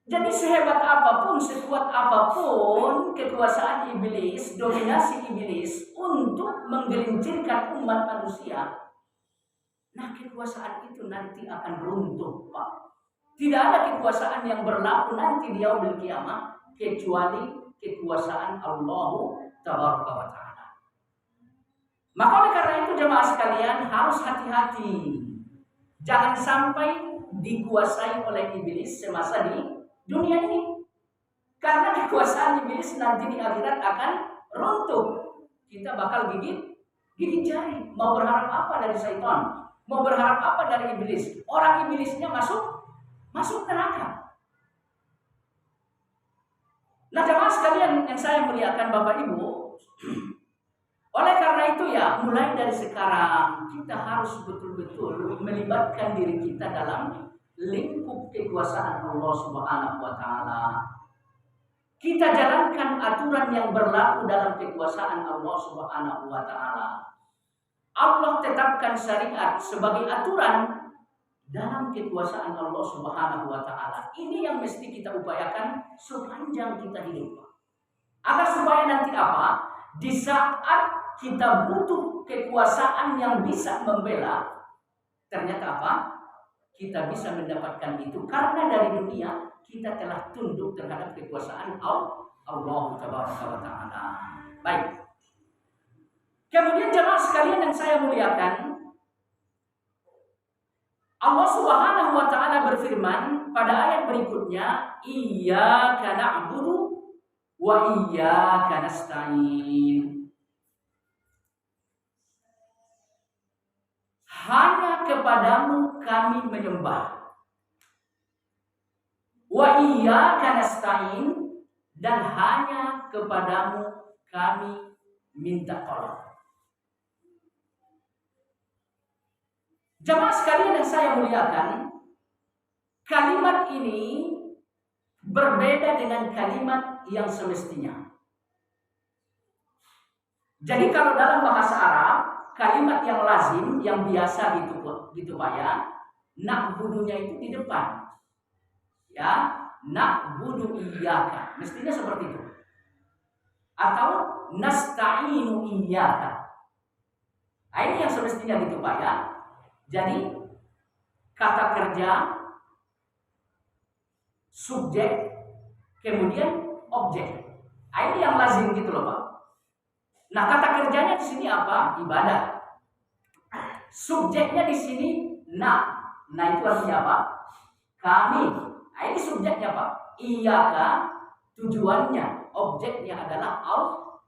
Jadi sehebat apapun, sekuat apapun kekuasaan iblis, dominasi iblis untuk menggelincirkan umat manusia, nah kekuasaan itu nanti akan runtuh, Pak. Tidak ada kekuasaan yang berlaku nanti di yaumil kiamah kecuali kekuasaan Allah Tabaraka wa Ta'ala. Maka oleh karena itu jemaah sekalian harus hati-hati. Jangan sampai dikuasai oleh iblis semasa di dunia ini. Karena kekuasaan iblis nanti di akhirat akan runtuh. Kita bakal gigit jari. Mau berharap apa dari syaitan? Mau berharap apa dari iblis? Orang iblisnya masuk neraka. Nah, jemaah sekalian yang saya muliakan Bapak Ibu, oleh karena itu ya, mulai dari sekarang kita harus betul-betul melibatkan diri kita dalam lingkup kekuasaan Allah Subhanahu wa Ta'ala. Kita jalankan aturan yang berlaku dalam kekuasaan Allah Subhanahu wa Ta'ala. Allah tetapkan syariat sebagai aturan dalam kekuasaan Allah Subhanahu wa Ta'ala. Ini yang mesti kita upayakan sepanjang kita hidup. Agar supaya nanti apa? Di saat kita butuh kekuasaan yang bisa membela, ternyata apa? Kita bisa mendapatkan itu karena dari dunia kita telah tunduk terhadap kekuasaan Allah Tabaraka wa Ta'ala. Baik. Kemudian jemaah sekalian yang saya muliakan, Allah Subhanahu wa Ta'ala berfirman pada ayat berikutnya, iyyaka na'budu wa iyyaka nasta'in. Hanya kepadamu kami menyembah. Wa iyyaka nasta'in, dan hanya kepadamu kami minta tolong. Jemaah sekalian yang saya muliakan, kalimat ini berbeda dengan kalimat yang semestinya. Jadi kalau dalam bahasa Arab, kalimat yang lazim, yang biasa gitu Pak ya, na'budunya itu di depan. Ya, na'budu iyyaka. Mestinya seperti itu. Atau nasta'inu iyyaka. Nah, ini yang semestinya gitu Pak ya. Jadi kata kerja, subjek, kemudian objek. Nah, ini yang lazim gitu loh Pak. Nah, kata kerjanya di sini apa? Ibadah. Subjeknya di sini na. Nah, itu artinya apa? Kami. Nah, ini subjeknya Pak. Iyaka, tujuannya, objeknya adalah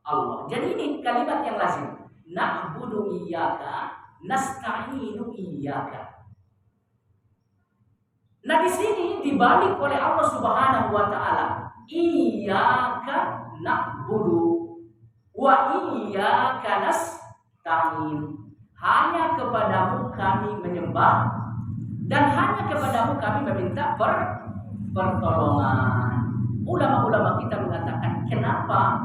Allah. Jadi ini kalimat yang lazim. Na'budu iyyaka, nasta'inu iyyaka. Nah, di sini dibalik oleh Allah Subhanahu wa Ta'ala. Iyyaka na'budu wa iyyaka nasta'in. Hanya kepadamu kami menyembah dan hanya kepadamu kami meminta pertolongan. Ulama-ulama kita mengatakan kenapa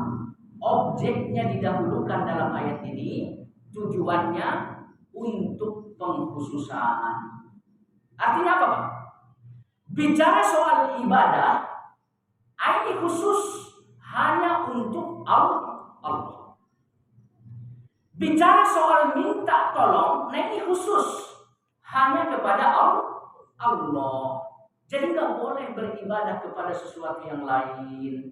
objeknya didahulukan dalam ayat ini, tujuannya untuk pengkhususan. Artinya apa Pak? Bicara soal ibadah, ini khusus hanya untuk Allah. Bicara soal minta tolong, nah ini khusus hanya kepada Allah. Jadi nggak boleh beribadah kepada sesuatu yang lain,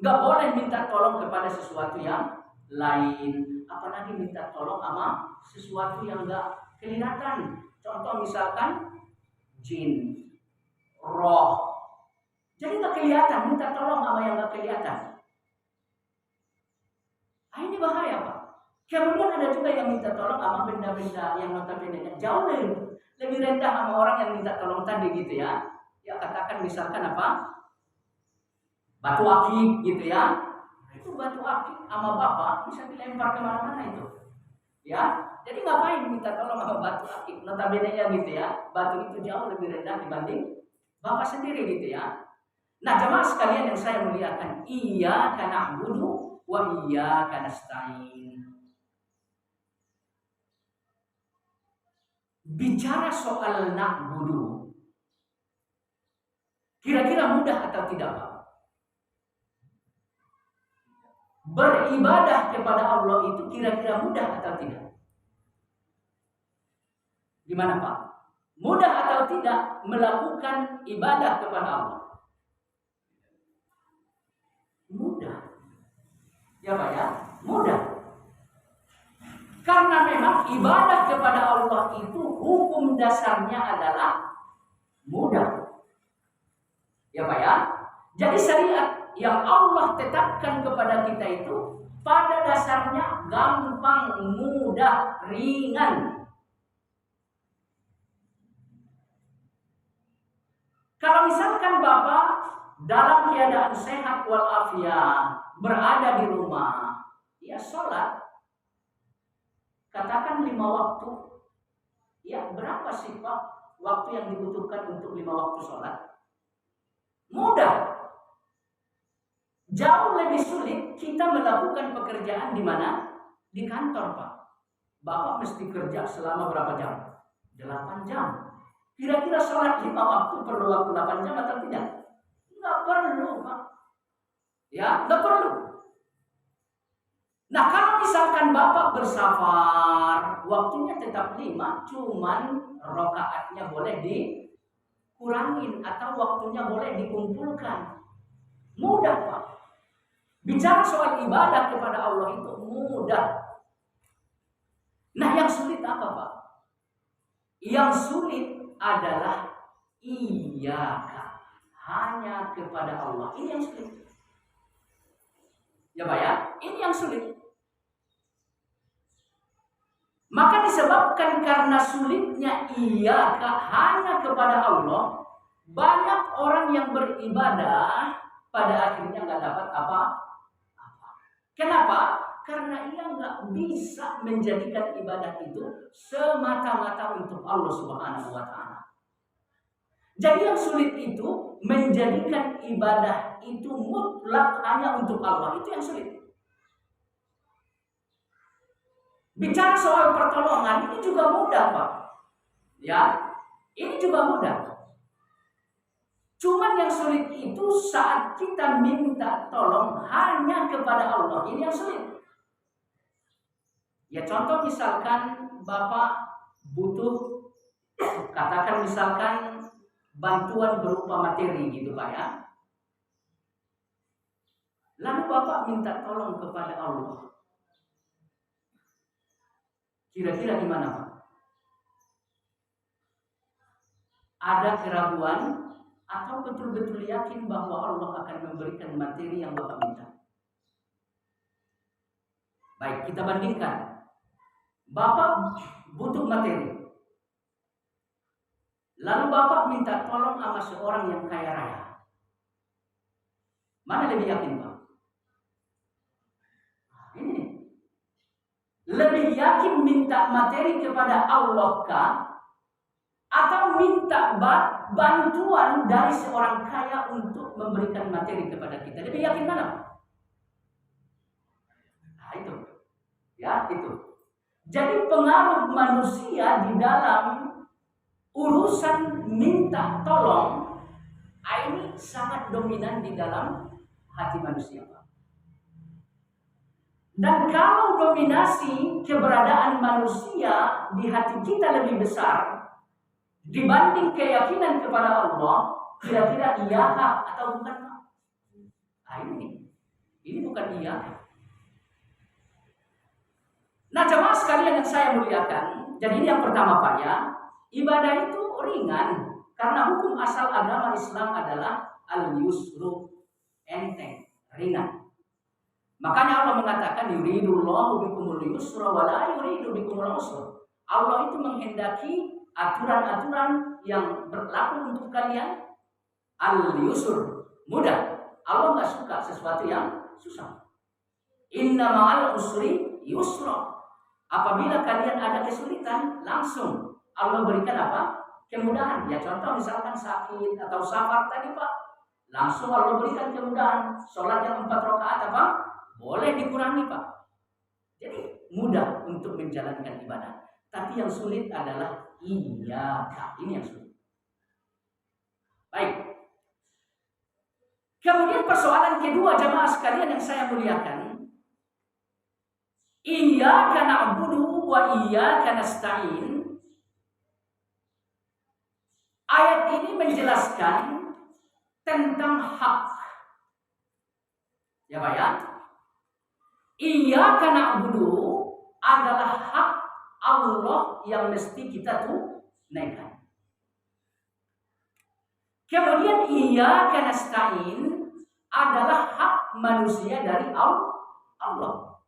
nggak boleh minta tolong kepada sesuatu yang lain, apalagi minta tolong sama sesuatu yang nggak kelihatan. Contoh misalkan jin, roh. Jadi nggak kelihatan, minta tolong sama yang nggak kelihatan. Ini bahaya Pak. Kemudian ada juga yang minta tolong sama benda-benda yang notabene jauh lebih rendah sama orang yang minta tolong tadi gitu ya. Ya katakan misalkan apa? Batu akik gitu ya. Itu batu akik sama bapak bisa dilempar kemana-mana itu. Ya, jadi ngapain minta tolong sama batu akik? Notabene nya gitu ya. Batu itu jauh lebih rendah dibanding bapak sendiri gitu ya. Nah, jemaah sekalian yang saya muliakan, iyyaka na'budu wa iyyaka nasta'in. Bicara soal na'budu, kira-kira mudah atau tidak, Pak? Beribadah kepada Allah itu kira-kira mudah atau tidak? Gimana, Pak? Mudah atau tidak melakukan ibadah kepada Allah? Mudah. Ya, Pak ya? Mudah. Karena memang ibadah kepada Allah itu hukum dasarnya adalah mudah. Ya Pak ya. Jadi syariat yang Allah tetapkan kepada kita itu pada dasarnya gampang, mudah, ringan. Kalau misalkan Bapak dalam keadaan sehat walafiat berada di rumah, ya sholat. Katakan 5 waktu. Ya, berapa sih Pak waktu yang dibutuhkan untuk 5 waktu sholat? Mudah. Jauh lebih sulit kita melakukan pekerjaan di mana? Di kantor, Pak. Bapak mesti kerja selama berapa jam? 8 jam. Kira-kira sholat 5 waktu perlu waktu 8 jam atau tidak? Nggak perlu, Pak. Ya, nggak perlu. Nah, kalau misalkan Bapak bersafar, waktunya tetap 5, cuman rakaatnya boleh dikurangin atau waktunya boleh dikumpulkan. Mudah, Pak. Bicara soal ibadah kepada Allah itu mudah. Nah, yang sulit apa, Pak? Yang sulit adalah iyyaka, hanya kepada Allah. Ini yang sulit. Ya, Pak ya? Ini yang sulit. Maka disebabkan karena sulitnya iyyaka hanya kepada Allah, banyak orang yang beribadah pada akhirnya nggak dapat apa-apa. Kenapa? Karena ia nggak bisa menjadikan ibadah itu semata-mata untuk Allah Subhanahu wa Ta'ala. Jadi yang sulit itu menjadikan ibadah itu mutlak hanya untuk Allah, itu yang sulit. Bicara soal pertolongan ini juga mudah, Pak. Ya, ini juga mudah. Cuman yang sulit itu saat kita minta tolong hanya kepada Allah. Ini yang sulit. Ya contoh misalkan Bapak butuh, katakan misalkan bantuan berupa materi gitu Pak ya. Lalu Bapak minta tolong kepada Allah. Kira-kira gimana Pak? Ada keraguan atau betul-betul yakin bahwa Allah akan memberikan materi yang Bapak minta? Baik, kita bandingkan. Bapak butuh materi. Lalu Bapak minta tolong sama seorang yang kaya raya. Mana lebih yakin Pak? Ini. Lebih yakin minta materi kepada Allah kah? Atau minta bantuan dari seorang kaya untuk memberikan materi kepada kita? Lebih yakin mana? Nah itu. Ya itu. Jadi pengaruh manusia di dalam urusan minta tolong ini sangat dominan di dalam hati manusia. Dan kalau dominasi keberadaan manusia di hati kita lebih besar dibanding keyakinan kepada Allah, kira-kira iya atau bukan? Nah ini bukan iya. Nah jemaah sekalian yang saya muliakan, jadi ini yang pertama Pak ya, ibadah itu ringan karena hukum asal agama Islam adalah al-yusru, enteng, ringan. Makanya Allah mengatakan yuridullahu bikumul yusra wa la yuridu bikumul usra. Allah itu menghendaki aturan-aturan yang berlaku untuk kalian al-yusr, mudah. Allah nggak suka sesuatu yang susah. Inna ma'al usri yusra. Apabila kalian ada kesulitan, langsung Allah berikan apa? Kemudahan. Ya contoh misalkan sakit atau safar tadi Pak, langsung Allah berikan kemudahan. Sholat yang 4 rakaat apa? Boleh dikurangi Pak. Jadi mudah untuk menjalankan ibadah. Tapi yang sulit adalah iyyaka. Ini yang sulit. Baik. Kemudian persoalan kedua jamaah sekalian yang saya muliakan. Iyyaka na'budu wa iyyaka nasta'in. Ayat ini menjelaskan tentang hak. Ya Pak ya. Iyyaka na'budu adalah hak Allah yang mesti kita tunaikan. Kemudian iyyaka nasta'in adalah hak manusia dari Allah.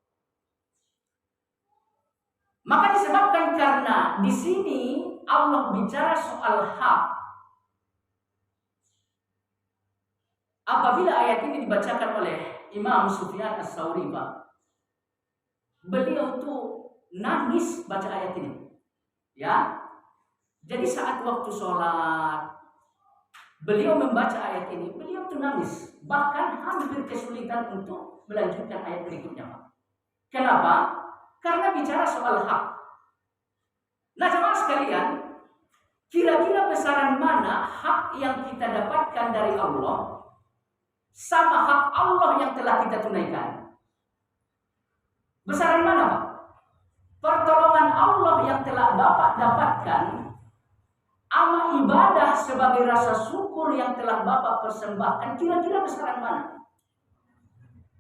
Maka disebabkan karena di sini Allah bicara soal hak. Apabila ayat ini dibacakan oleh Imam Sufyan Ats-Tsauri, Pak, beliau tuh nangis baca ayat ini. Ya. Jadi saat waktu sholat, beliau membaca ayat ini, beliau tuh nangis. Bahkan hampir kesulitan untuk melanjutkan ayat berikutnya, Pak. Kenapa? Karena bicara soal hak. Nah, jemaah sekalian, kira-kira besaran mana hak yang kita dapatkan dari Allah sama hak Allah yang telah kita tunaikan? Besaran mana, Pak? Pertolongan Allah yang telah Bapak dapatkan sama ibadah sebagai rasa syukur yang telah Bapak persembahkan, kira-kira besaran mana?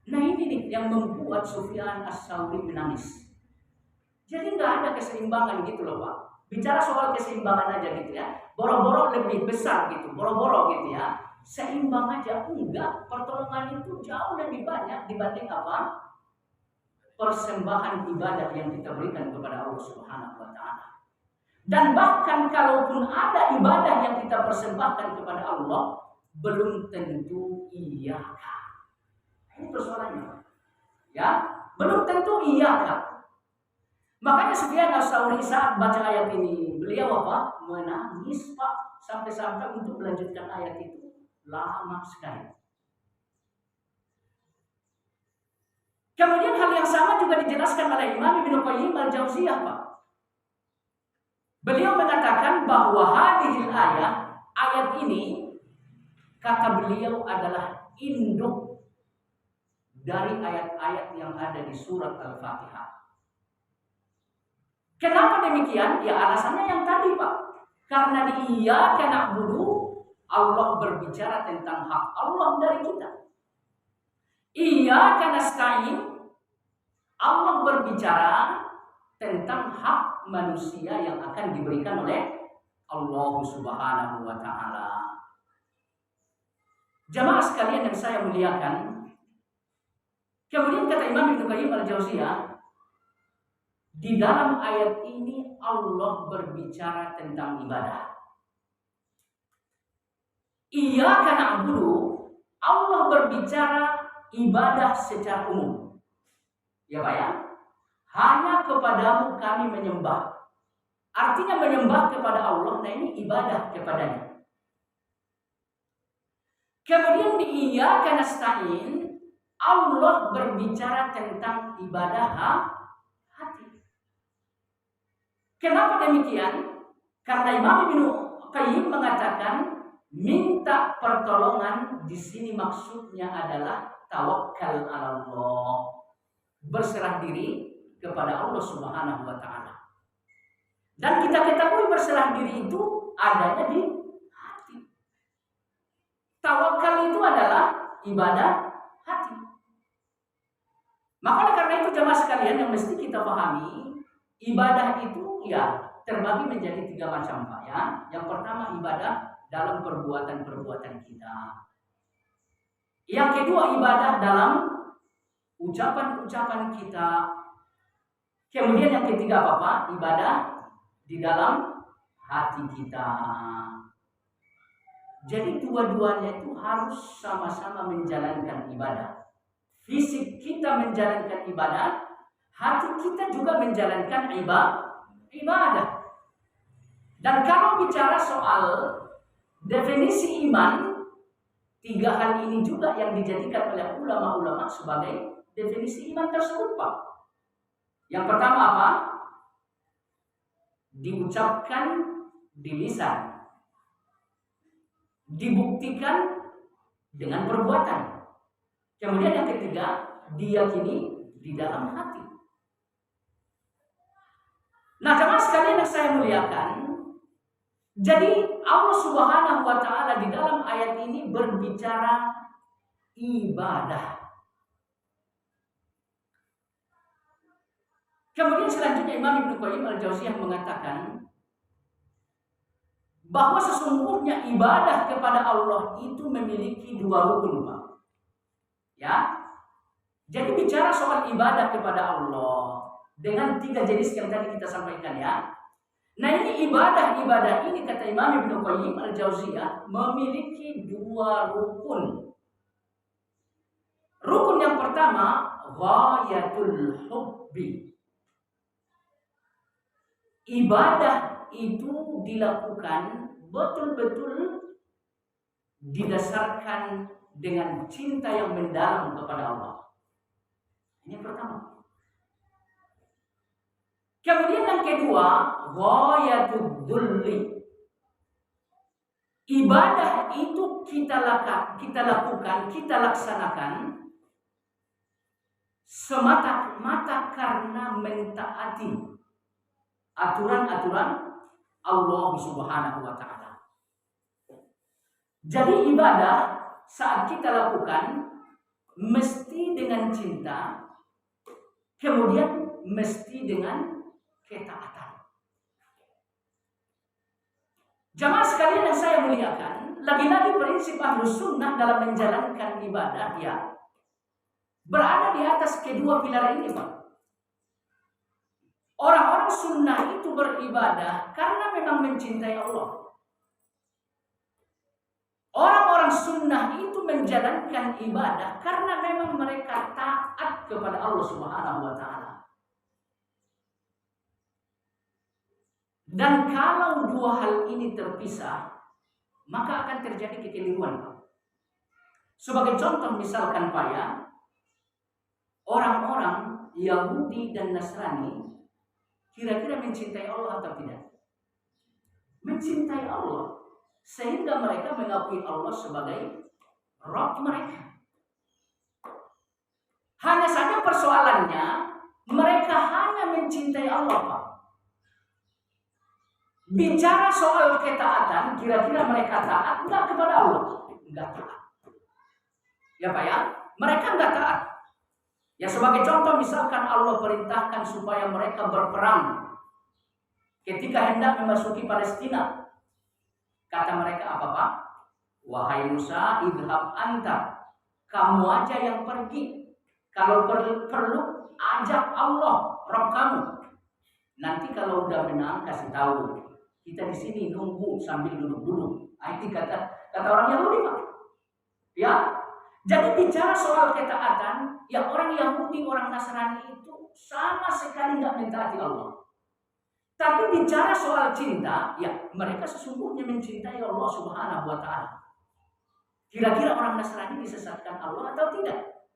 Nah ini nih yang membuat Sufyan Ats-Tsauri menangis. Jadi nggak ada keseimbangan gitu loh Pak. Bicara soal keseimbangan aja gitu ya. Boro-boro lebih besar gitu, boro-boro gitu ya. Seimbang aja enggak. Pertolongan itu jauh lebih banyak dibanding apa? Persembahan ibadah yang kita berikan kepada Allah Subhanahu wa taala. Dan bahkan kalaupun ada ibadah yang kita persembahkan kepada Allah, belum tentu iyaka. Ini persoalannya. Ya, belum tentu iyaka. Makanya Sufyan Ats-Tsauri saat baca ayat ini, beliau apa? Menangis Pak, sampai-sampai untuk melanjutkan ayat itu lama sekali. Kemudian hal yang sama juga dijelaskan oleh Imam Ibnu Qayyim Al-Jauziyah, Pak. Beliau mengatakan bahwa hadhil ayat ini kata beliau adalah induk dari ayat-ayat yang ada di surat Al-Fatihah. Kenapa demikian? Ya alasannya yang tadi Pak. Karena di iyyaka na'budu Allah berbicara tentang hak Allah dari kita. Iyyaka nasta'in Allah berbicara tentang hak manusia yang akan diberikan oleh Allah Subhanahu wa taala. Jamaah sekalian yang saya muliakan, kemudian kata Imam Ibnu Qayyim Al-Jauziyah, di dalam ayat ini Allah berbicara tentang ibadah. Iyyaka na'budu, Allah berbicara ibadah secara umum. Ya Pak ya? Hanya kepadamu kami menyembah. Artinya menyembah kepada Allah, nah ini ibadah kepadanya. Kemudian di iyyaka nasta'in, Allah berbicara tentang ibadah hati. Kenapa demikian? Karena Imam Ibnu Qayyim mengatakan minta pertolongan di sini maksudnya adalah tawakkal ala Allah, berserah diri kepada Allah Subhanahu wa taala. Dan kita ketahui berserah diri itu adanya di hati. Tawakal itu adalah ibadah hati. Maka karena itu jemaah sekalian yang mesti kita pahami, ibadah itu ya terbagi menjadi 3 macam Pak ya. Yang pertama ibadah dalam perbuatan-perbuatan kita. Yang kedua ibadah dalam ucapan-ucapan kita. Kemudian yang ketiga apa? Ibadah di dalam hati kita. Jadi dua-duanya itu harus sama-sama menjalankan ibadah. Fisik kita menjalankan ibadah, hati kita juga menjalankan ibadah. Dan kalau bicara soal definisi iman, tiga hal ini juga yang dijadikan oleh ulama-ulama sebagai definisi iman tersebut, Pak. Yang pertama apa? Diucapkan di lisan, dibuktikan dengan perbuatan. Kemudian yang ketiga, diyakini di dalam hati. Nah, jemaah sekalian yang saya muliakan, jadi Allah Subhanahu wa taala di dalam ayat ini berbicara ibadah. Kemudian selanjutnya Imam Ibnu Qayyim Al-Jauziyah mengatakan bahwa sesungguhnya ibadah kepada Allah itu memiliki dua rukun, Pak. Ya. Jadi bicara soal ibadah kepada Allah dengan tiga jenis yang tadi kita sampaikan ya. Nah, ini ibadah ini kata Imam Ibnu Qayyim Al-Jauziyah memiliki dua rukun. Rukun yang pertama, ghayatul hubbi. Ibadah itu dilakukan betul-betul didasarkan dengan cinta yang mendalam kepada Allah. Ini yang pertama. Kemudian yang kedua, ghayatul dhulli. Ibadah itu kita lakukan, kita laksanakan semata-mata karena mentaati aturan-aturan Allah Subhanahu wa taala. Jadi ibadah saat kita lakukan mesti dengan cinta, kemudian mesti dengan ketaatan. Jamaah sekalian yang saya muliakan, lagi-lagi prinsip Ahlus Sunnah dalam menjalankan ibadah ya berada di atas kedua pilar ini, Pak. Orang-orang sunnah itu beribadah karena memang mencintai Allah. Orang-orang sunnah itu menjalankan ibadah karena memang mereka taat kepada Allah Subhanahu wa taala. Dan kalau dua hal ini terpisah, maka akan terjadi kekeliruan. Sebagai contoh misalkan Pak ya, orang-orang Yahudi dan Nasrani kira-kira mencintai Allah atau tidak? Mencintai Allah. Sehingga mereka mengakui Allah sebagai Rabb mereka. Hanya saja persoalannya, mereka hanya mencintai Allah, Pak. Bicara soal ketaatan, kira-kira mereka taat enggak kepada Allah? Enggak taat. Ya Pak ya, mereka enggak taat. Ya sebagai contoh misalkan Allah perintahkan supaya mereka berperang ketika hendak memasuki Palestina. Kata mereka apa Pak? Wahai Musa, idhab anta. Kamu aja yang pergi. Kalau perlu ajak Allah, Rabb kamu. Nanti kalau udah menang kasih tahu. Kita di sini nunggu sambil duduk-duduk. Itu kata orang Yahudi Pak. Ya. Jadi bicara soal ketaatan, ya orang Yahudi, orang Nasrani itu sama sekali nggak mentaati Allah. Tapi bicara soal cinta, ya mereka sesungguhnya mencintai Allah Subhanahu wa taala. Kira-kira orang Nasrani disesatkan Allah atau tidak?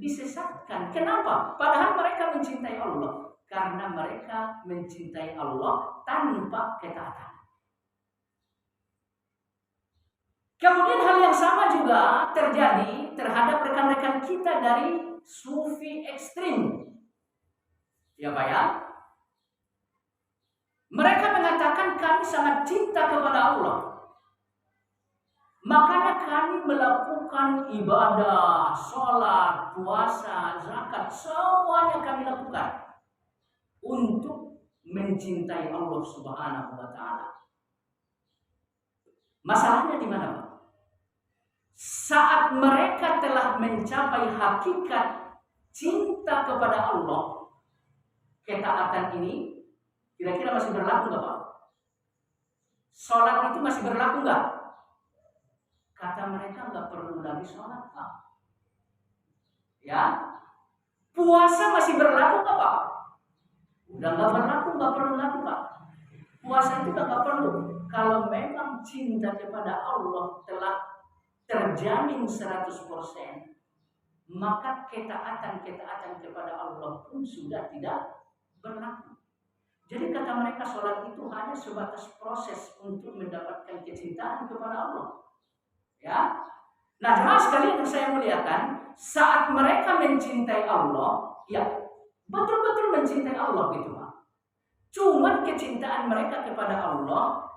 Disesatkan. Kenapa? Padahal mereka mencintai Allah. Karena mereka mencintai Allah tanpa ketaatan. Kemudian hal yang sama juga terjadi terhadap rekan-rekan kita dari sufi ekstrim. Ya Pak ya. Mereka mengatakan kami sangat cinta kepada Allah. Makanya kami melakukan ibadah, sholat, puasa, zakat, semuanya kami lakukan untuk mencintai Allah Subhanahu wa taala. Masalahnya di mana, Pak? Saat mereka telah mencapai hakikat cinta kepada Allah, ketaatan ini kira-kira masih berlaku nggak Pak? Sholat itu masih berlaku nggak? Kata mereka nggak perlu lagi sholat Pak. Ya, puasa masih berlaku nggak Pak? Udah nggak berlaku, nggak perlu lagi Pak. Puasa itu nggak perlu. Kalau memang cinta kepada Allah telah terjamin 100%, maka ketaatan kepada Allah pun sudah tidak berlaku. Jadi kata mereka sholat itu hanya sebatas proses untuk mendapatkan kecintaan kepada Allah. Ya, nah jemaah sekalian yang saya muliakan, saat mereka mencintai Allah, ya betul-betul mencintai Allah gitu Pak. Cuman kecintaan mereka kepada Allah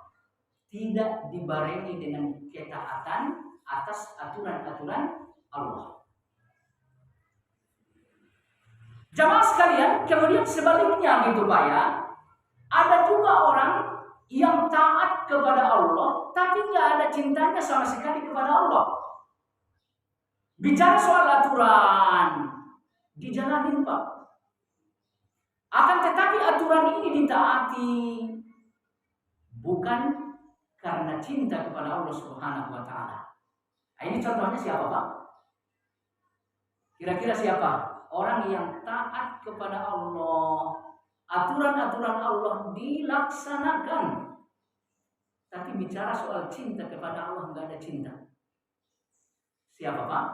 tidak dibarengi dengan ketaatan atas aturan-aturan Allah. Jamaah sekalian, kemudian sebaliknya gitu Pak ya, ada juga orang yang taat kepada Allah tapi nggak ada cintanya sama sekali kepada Allah. Bicara soal aturan dijalanin Pak, akan tetapi aturan ini ditaati bukan karena cinta kepada Allah Subhanahu wa Ta'ala. Nah, ini contohnya siapa Pak? Kira-kira siapa? Orang yang taat kepada Allah, aturan-aturan Allah dilaksanakan, tapi bicara soal cinta kepada Allah nggak ada cinta. Siapa Pak?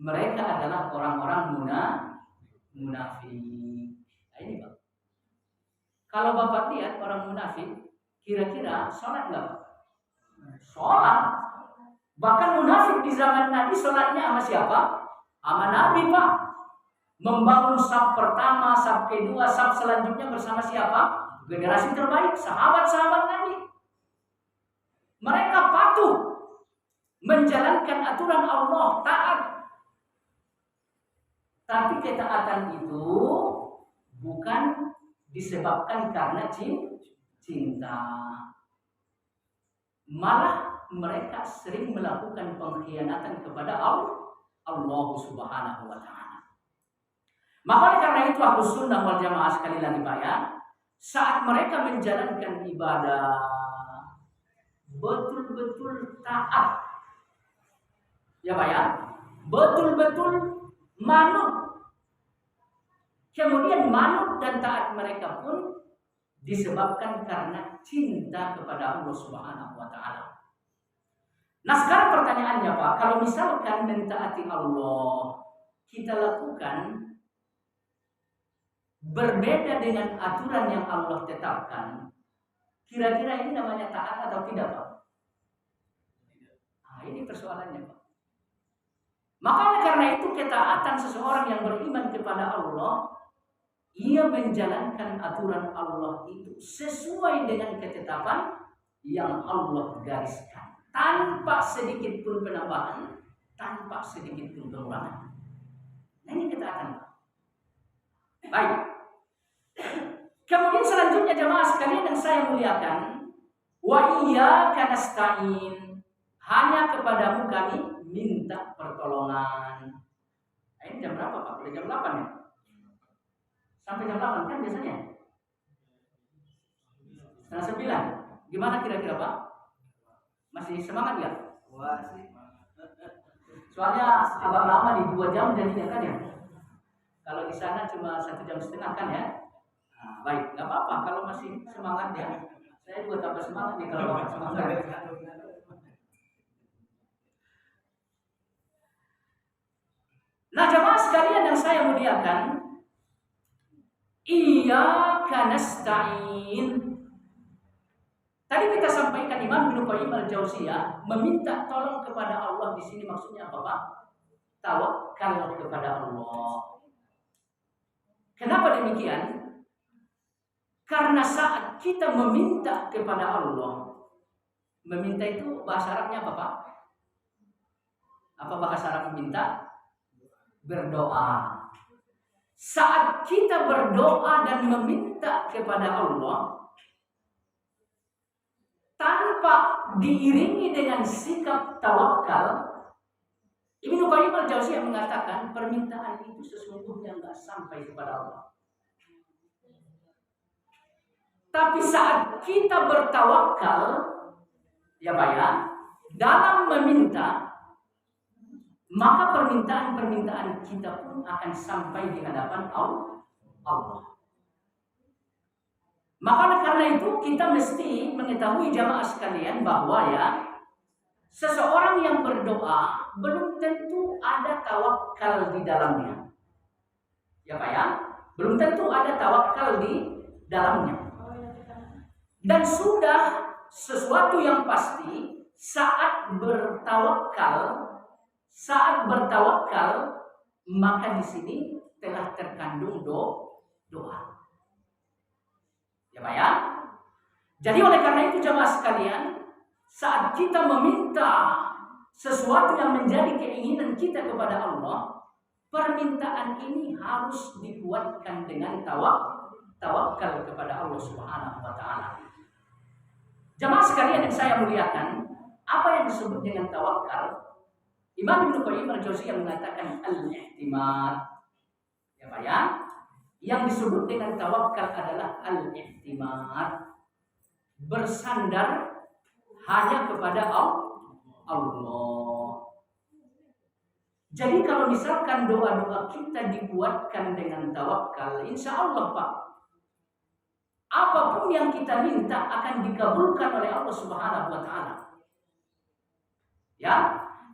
Mereka adalah orang-orang munafik. Nah, ini Pak. Kalau Bapak lihat orang munafik, kira-kira sholat nggak Pak? Sholat. Bahkan munafik di zaman Nabi sholatnya sama siapa? Sama Nabi Pak. Membangun saf pertama, saf kedua, saf selanjutnya bersama siapa? Generasi terbaik, sahabat-sahabat Nabi. Mereka patuh menjalankan aturan Allah, taat. Tapi ketaatan itu bukan disebabkan karena cinta. Malah mereka sering melakukan pengkhianatan kepada Allah Subhanahu wa Ta'ala. Maka karena itu Ahlus Sunnah wal Jamaah sekali lagi Pak ya, saat mereka menjalankan ibadah betul-betul taat, ya Pak ya, betul-betul manut. Kemudian manut dan taat mereka pun disebabkan karena cinta kepada Allah Subhanahu wa Ta'ala. Nah sekarang pertanyaannya Pak, kalau misalkan mentaati Allah kita lakukan berbeda dengan aturan yang Allah tetapkan, kira-kira ini namanya taat atau tidak Pak? Nah ini persoalannya Pak. Makanya karena itu ketaatan seseorang yang beriman kepada Allah, ia menjalankan aturan Allah itu sesuai dengan ketetapan yang Allah gariskan, tanpa sedikit pun penambahan, tanpa sedikit pun pengurangan. Nah ini ketaatan. Baik. Kemudian selanjutnya jemaah sekalian yang saya muliakan, wa iyyaka nasta'in, hanya kepadamu kami minta pertolongan. Nah, ini jam berapa Pak? Udah jam 8 ya? Sampai jam 8 kan biasanya? 8:30. Gimana kira-kira Pak? Masih semangat ya? Soalnya agak lama nih, 2 jam jadinya kan ya? Kalau di sana cuma 1,5 jam kan ya? Nah, baik, nggak apa-apa kalau masih semangat ya. Saya juga tambah semangat nih kalau Bapak semangat. Nah jemaah sekalian yang saya muliakan, iyyaka nasta'in. Tadi kita sampaikan Imam Ibnu Qayyim al-Jauziyah meminta tolong kepada Allah, di sini maksudnya apa Pak? Tawakal kepada Allah. Kenapa demikian? Karena saat kita meminta kepada Allah, meminta itu bahasa Arabnya apa Pak? Apa bahasa Arab meminta? Berdoa. Saat kita berdoa dan meminta kepada Allah tanpa diiringi dengan sikap tawakal, Ibnu Qayyim al-Jauziyah mengatakan permintaan itu sesungguhnya nggak sampai kepada Allah. Tapi saat kita bertawakal, ya Pak ya, dalam meminta, maka permintaan-permintaan kita pun akan sampai di hadapan Allah. Maka karena itu kita mesti mengetahui jamaah sekalian bahwa ya, seseorang yang berdoa belum tentu ada tawakal di dalamnya. Ya Pak ya, belum tentu ada tawakal di dalamnya. Dan sudah sesuatu yang pasti saat bertawakal, maka di sini telah terkandung doa. Ya Pak ya. Jadi oleh karena itu jemaah sekalian, saat kita meminta sesuatu yang menjadi keinginan kita kepada Allah, permintaan ini harus dikuatkan dengan tawakal kepada Allah Subhanahu wa taala. Jemaah sekalian yang saya muliakan, apa yang disebut dengan tawakal? Imam Ibnu Qayyim al-Jauziyah mengatakan al-ihtimad. Ya Pak ya. Yang disebut dengan tawakal adalah al-ihtimad. Bersandar hanya kepada Allah. Jadi kalau misalkan doa-doa kita dikuatkan dengan tawakal, insya Allah Pak, apapun yang kita minta akan dikabulkan oleh Allah Subhanahu wa taala. Ya,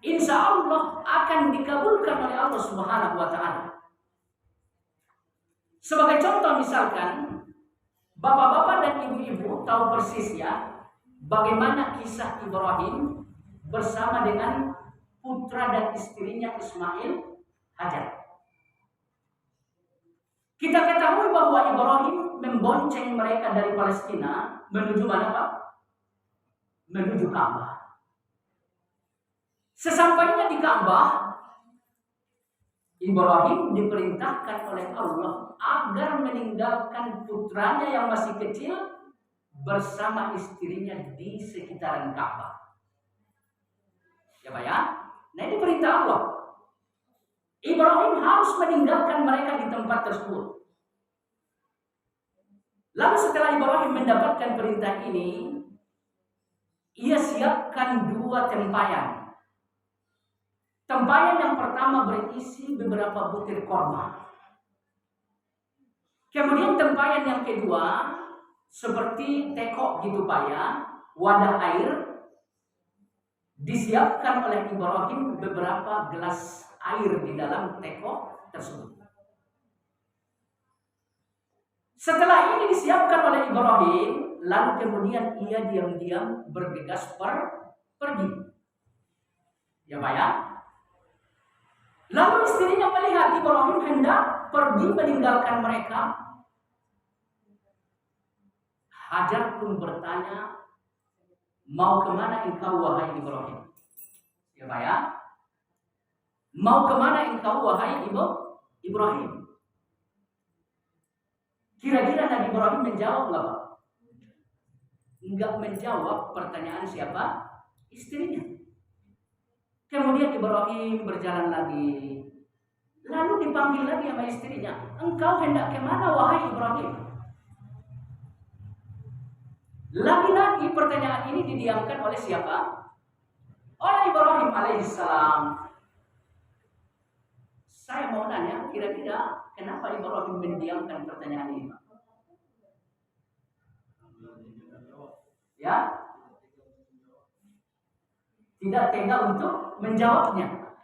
insya Allah akan dikabulkan oleh Allah Subhanahu wa taala. Sebagai contoh misalkan, bapak-bapak dan ibu-ibu tahu persis ya, bagaimana kisah Ibrahim bersama dengan putra dan istrinya Ismail Hajar. Kita ketahui bahwa Ibrahim membonceng mereka dari Palestina menuju mana Pak? Menuju Ka'bah. Sesampainya di Ka'bah, Ibrahim diperintahkan oleh Allah agar meninggalkan putranya yang masih kecil bersama istrinya di sekitaran Ka'bah. Ya Pak ya? Nah ini perintah Allah. Ibrahim harus meninggalkan mereka di tempat tersebut. Lalu setelah Ibrahim mendapatkan perintah ini, ia siapkan 2 tempayan. Tempayan yang pertama berisi beberapa butir korma. Kemudian tempayan yang kedua seperti teko gitu Pak ya, wadah air, disiapkan oleh Ibrahim beberapa gelas air di dalam teko tersebut. Setelah ini disiapkan oleh Ibrahim, lalu kemudian ia diam-diam bergegas pergi. Ya Pak ya. Lalu istrinya melihat Ibrahim hendak pergi meninggalkan mereka. Hajar pun bertanya, mau kemana engkau wahai Ibrahim? Ya Pak ya. Mau kemana engkau wahai Ibrahim? Kira-kira Nabi Ibrahim menjawab enggak Pak? Enggak menjawab pertanyaan siapa? Istrinya. Kemudian Ibrahim berjalan lagi. Lalu dipanggil lagi sama istrinya. Engkau hendak kemana wahai Ibrahim? Lagi-lagi pertanyaan ini didiamkan oleh siapa? Oleh Ibrahim alaihissalam. Saya mau nanya, kira-kira kenapa Ibrahim mendiamkan pertanyaan ini? Ya? Tidak tega untuk menjawabnya.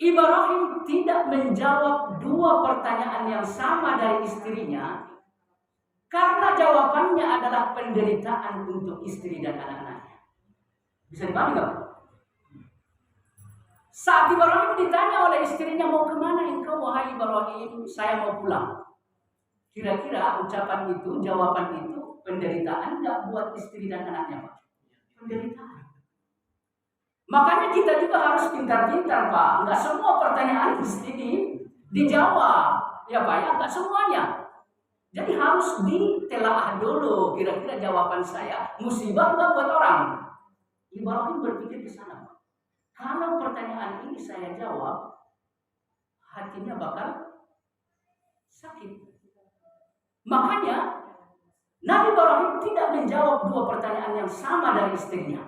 Ibrahim tidak menjawab 2 pertanyaan yang sama dari istrinya karena jawabannya adalah penderitaan untuk istri dan anak-anaknya. Bisa dipahami nggak? Saat Ibrahim ditanya oleh istrinya, mau kemana engkau wahai Ibrahim? Saya mau pulang. Kira-kira ucapan itu, jawaban itu penderitaan nggak buat istri dan anaknya Pak? Penderitaan. Makanya kita juga harus pintar-pintar Pak. Nggak semua pertanyaan mesti dijawab. Ya Pak ya, nggak semuanya. Jadi harus ditelaah dulu. Kira-kira jawaban saya musibah nggak buat orang? Ibrahim berpikir ke sana. Kalau pertanyaan ini saya jawab, hatinya bakal sakit. Makanya Nabi Ibrahim tidak menjawab dua pertanyaan yang sama dari istrinya.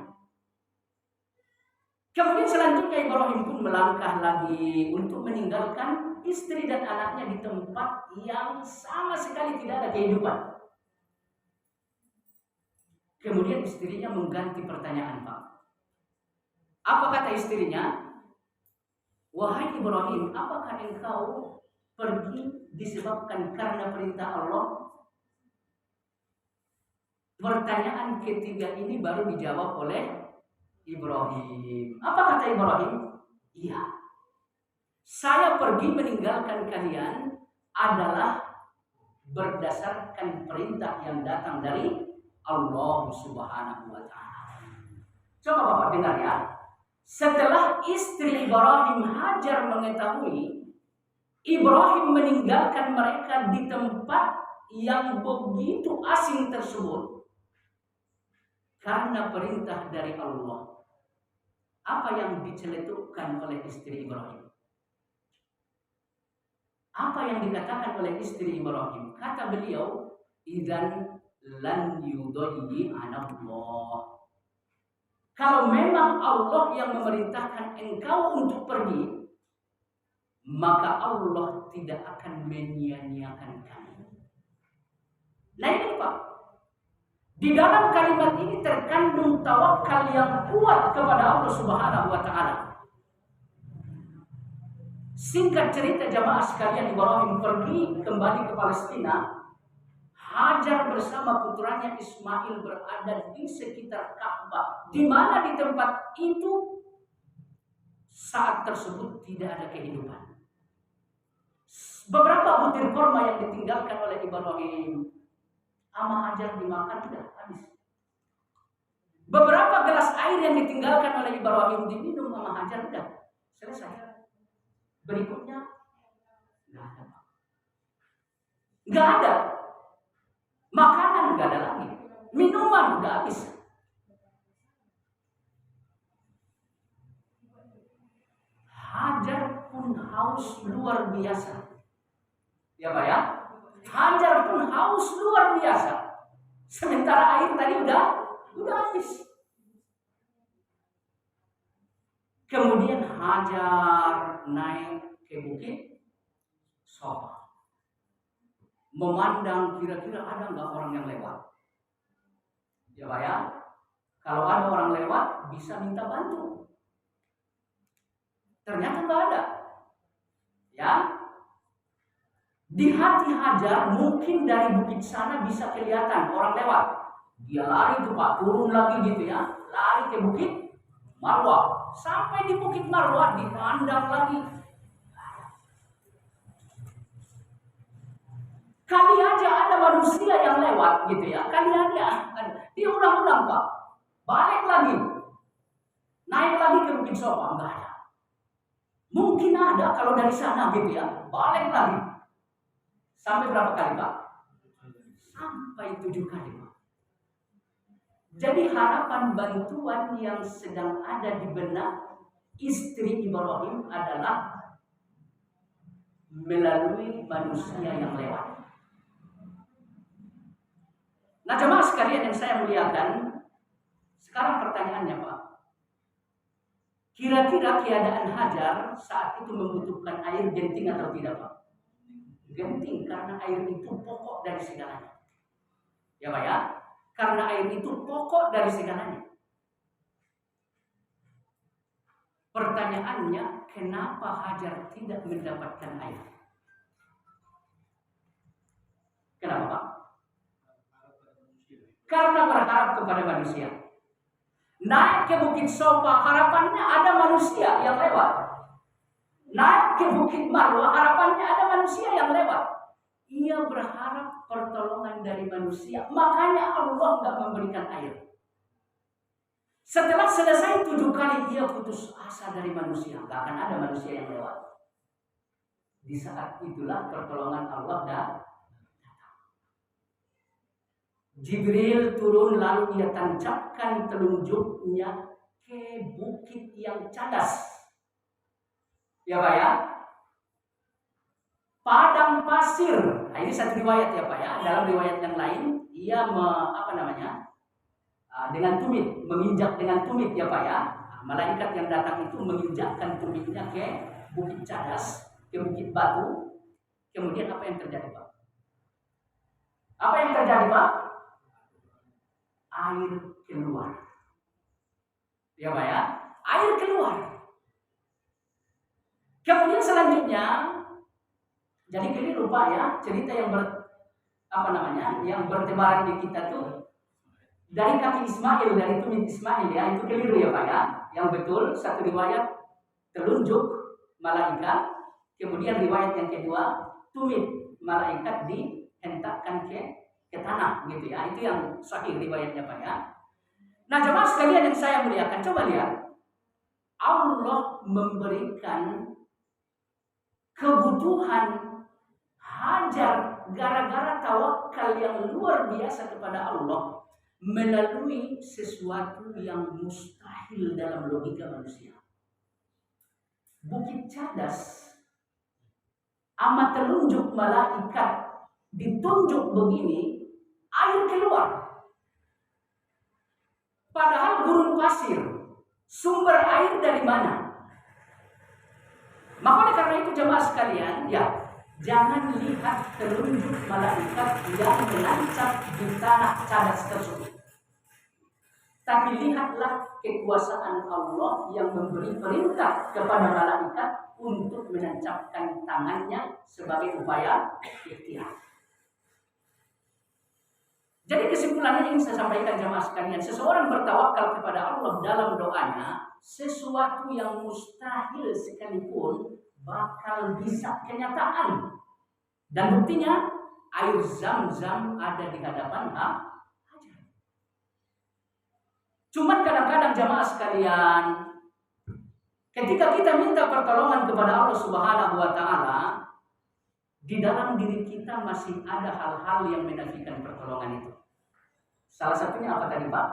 Kemudian selanjutnya Ibrahim pun melangkah lagi untuk meninggalkan istri dan anaknya di tempat yang sama sekali tidak ada kehidupan. Kemudian istrinya mengganti pertanyaan, Pak. Apa kata istrinya? Wahai Ibrahim, apakah engkau pergi disebabkan karena perintah Allah? Pertanyaan ketiga ini baru dijawab oleh Ibrahim. Apa kata Ibrahim? Iya. Saya pergi meninggalkan kalian adalah berdasarkan perintah yang datang dari Allah Subhanahu wa taala. Coba Bapak dengar ya. Setelah istri Ibrahim Hajar mengetahui Ibrahim meninggalkan mereka di tempat yang begitu asing tersebut karena perintah dari Allah, apa yang diceletukkan oleh istri Ibrahim? Apa yang dikatakan oleh istri Ibrahim? Kata beliau, idzan lan yudayyi anallah. Kalau memang Allah yang memerintahkan engkau untuk pergi, maka Allah tidak akan menyia-nyiakan kamu. Nah ini Pak, di dalam kalimat ini terkandung tawakal yang kuat kepada Allah Subhanahu wa taala. Singkat cerita jamaah sekalian, Ibrahim pergi kembali ke Palestina. Hajar bersama putranya Ismail berada di sekitar Ka'bah, di mana di tempat itu saat tersebut tidak ada kehidupan. Beberapa butir kurma yang ditinggalkan oleh Ibrahim sama Hajar dimakan sudah habis. Beberapa gelas air yang ditinggalkan oleh Ibrahim diminum sama Hajar sudah selesai. Berikutnya nggak ada. Makanan nggak ada lagi, minuman nggak habis. Hajar pun haus luar biasa, ya Pak ya. Hajar pun haus luar biasa. Sementara air tadi udah habis. Kemudian Hajar naik ke bukit Sofa, memandang kira-kira ada nggak orang yang lewat. Ya Pak ya, kalau ada orang lewat bisa minta bantu. Ternyata nggak ada. Ya, di hati Hajar mungkin dari bukit sana bisa kelihatan orang lewat. Dia lari tuh Pak, turun lagi gitu ya, lari ke bukit Marwah. Sampai di bukit Marwah dipandang lagi. Kali aja ada manusia yang lewat gitu ya. Kali aja. Dia ulang-ulang Pak. Balik lagi. Naik lagi ke bukit Sofa. Enggak ada. Mungkin ada kalau dari sana gitu ya. Balik lagi. Sampai berapa kali Pak? Sampai 7 kali Pak. Jadi harapan bantuan yang sedang ada di benak istri Ibrahim adalah melalui manusia yang lewat. Nah jemaah sekalian yang saya muliakan, sekarang pertanyaannya Pak, kira-kira keadaan Hajar saat itu membutuhkan air genting atau tidak Pak? Genting, karena air itu pokok dari segalanya. Ya Pak ya, karena air itu pokok dari segalanya. Pertanyaannya, kenapa Hajar tidak mendapatkan air? Kenapa Pak? Karena berharap kepada manusia. Naik ke bukit Sofa, harapannya ada manusia yang lewat. Naik ke bukit Marwah, harapannya ada manusia yang lewat. Ia berharap pertolongan dari manusia, makanya Allah nggak memberikan air. Setelah selesai 7 kali, ia putus asa dari manusia, nggak akan ada manusia yang lewat. Di saat itulah pertolongan Allah datang. Jibril turun lalu ia tancapkan telunjuknya ke bukit yang cadas. Ya Pak ya. Padang pasir. Nah, ini satu riwayat ya Pak ya. Dalam riwayat yang lain, ia dengan tumit, menginjak dengan tumit ya Pak ya. Nah, malaikat yang datang itu menginjakkan tumitnya ke bukit cadas, ke bukit batu. Kemudian apa yang terjadi Pak? Apa yang terjadi Pak? Air keluar. Ya Pak ya. Air keluar. Kemudian selanjutnya, jadi keliru Pak ya, cerita yang yang bertebaran di kita tuh dari kaki Ismail, dari tumit Ismail ya, itu keliru ya Pak ya. Yang betul satu riwayat telunjuk malaikat, kemudian riwayat yang kedua tumit malaikat dihentakkan ke tanah gitu ya. Itu yang sahih riwayatnya Pak ya. Nah jemaah sekalian yang saya muliakan, coba lihat. Allah memberikan kebutuhan hajar gara-gara tawakal yang luar biasa kepada Allah melalui sesuatu yang mustahil dalam logika manusia. Bukit cadas, amat telunjuk malaikat ditunjuk begini, air keluar. Padahal gurun pasir, sumber air dari mana? Maka karena itu jemaah sekalian, ya jangan lihat telunjuk malaikat yang menancap di tanah cadas tersebut. Tapi lihatlah kekuasaan Allah yang memberi perintah kepada malaikat untuk menancapkan tangannya sebagai upaya ikhtiar. Jadi kesimpulannya yang saya sampaikan jemaah sekalian, seseorang bertawakal kepada Allah dalam doanya, sesuatu yang mustahil sekalipun bakal bisa kenyataan. Dan buktinya air Zam-Zam ada di hadapan hajar. Cuma kadang-kadang jemaah sekalian, ketika kita minta pertolongan kepada Allah Subhanahu wa taala, di dalam diri kita masih ada hal-hal yang menafikan pertolongan itu. Salah satunya apa tadi Pak?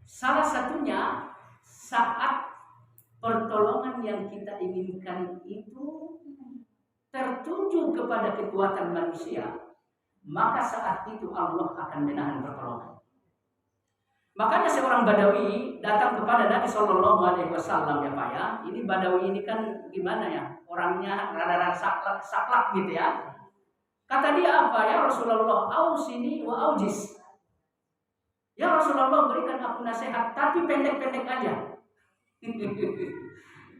Salah satunya saat pertolongan yang kita inginkan itu tertuju kepada kekuatan manusia, maka saat itu Allah akan menahan pertolongan. Makanya seorang Badawi datang kepada Nabi Shallallahu Alaihi Wasallam ya Pak ya. Ini Badawi ini kan gimana ya? Orangnya rada-rada saklak gitu ya. Kata dia apa ya Rasulullah? Ausini wa aujis. Ya Rasulullah, berikan aku nasihat, tapi pendek-pendek aja.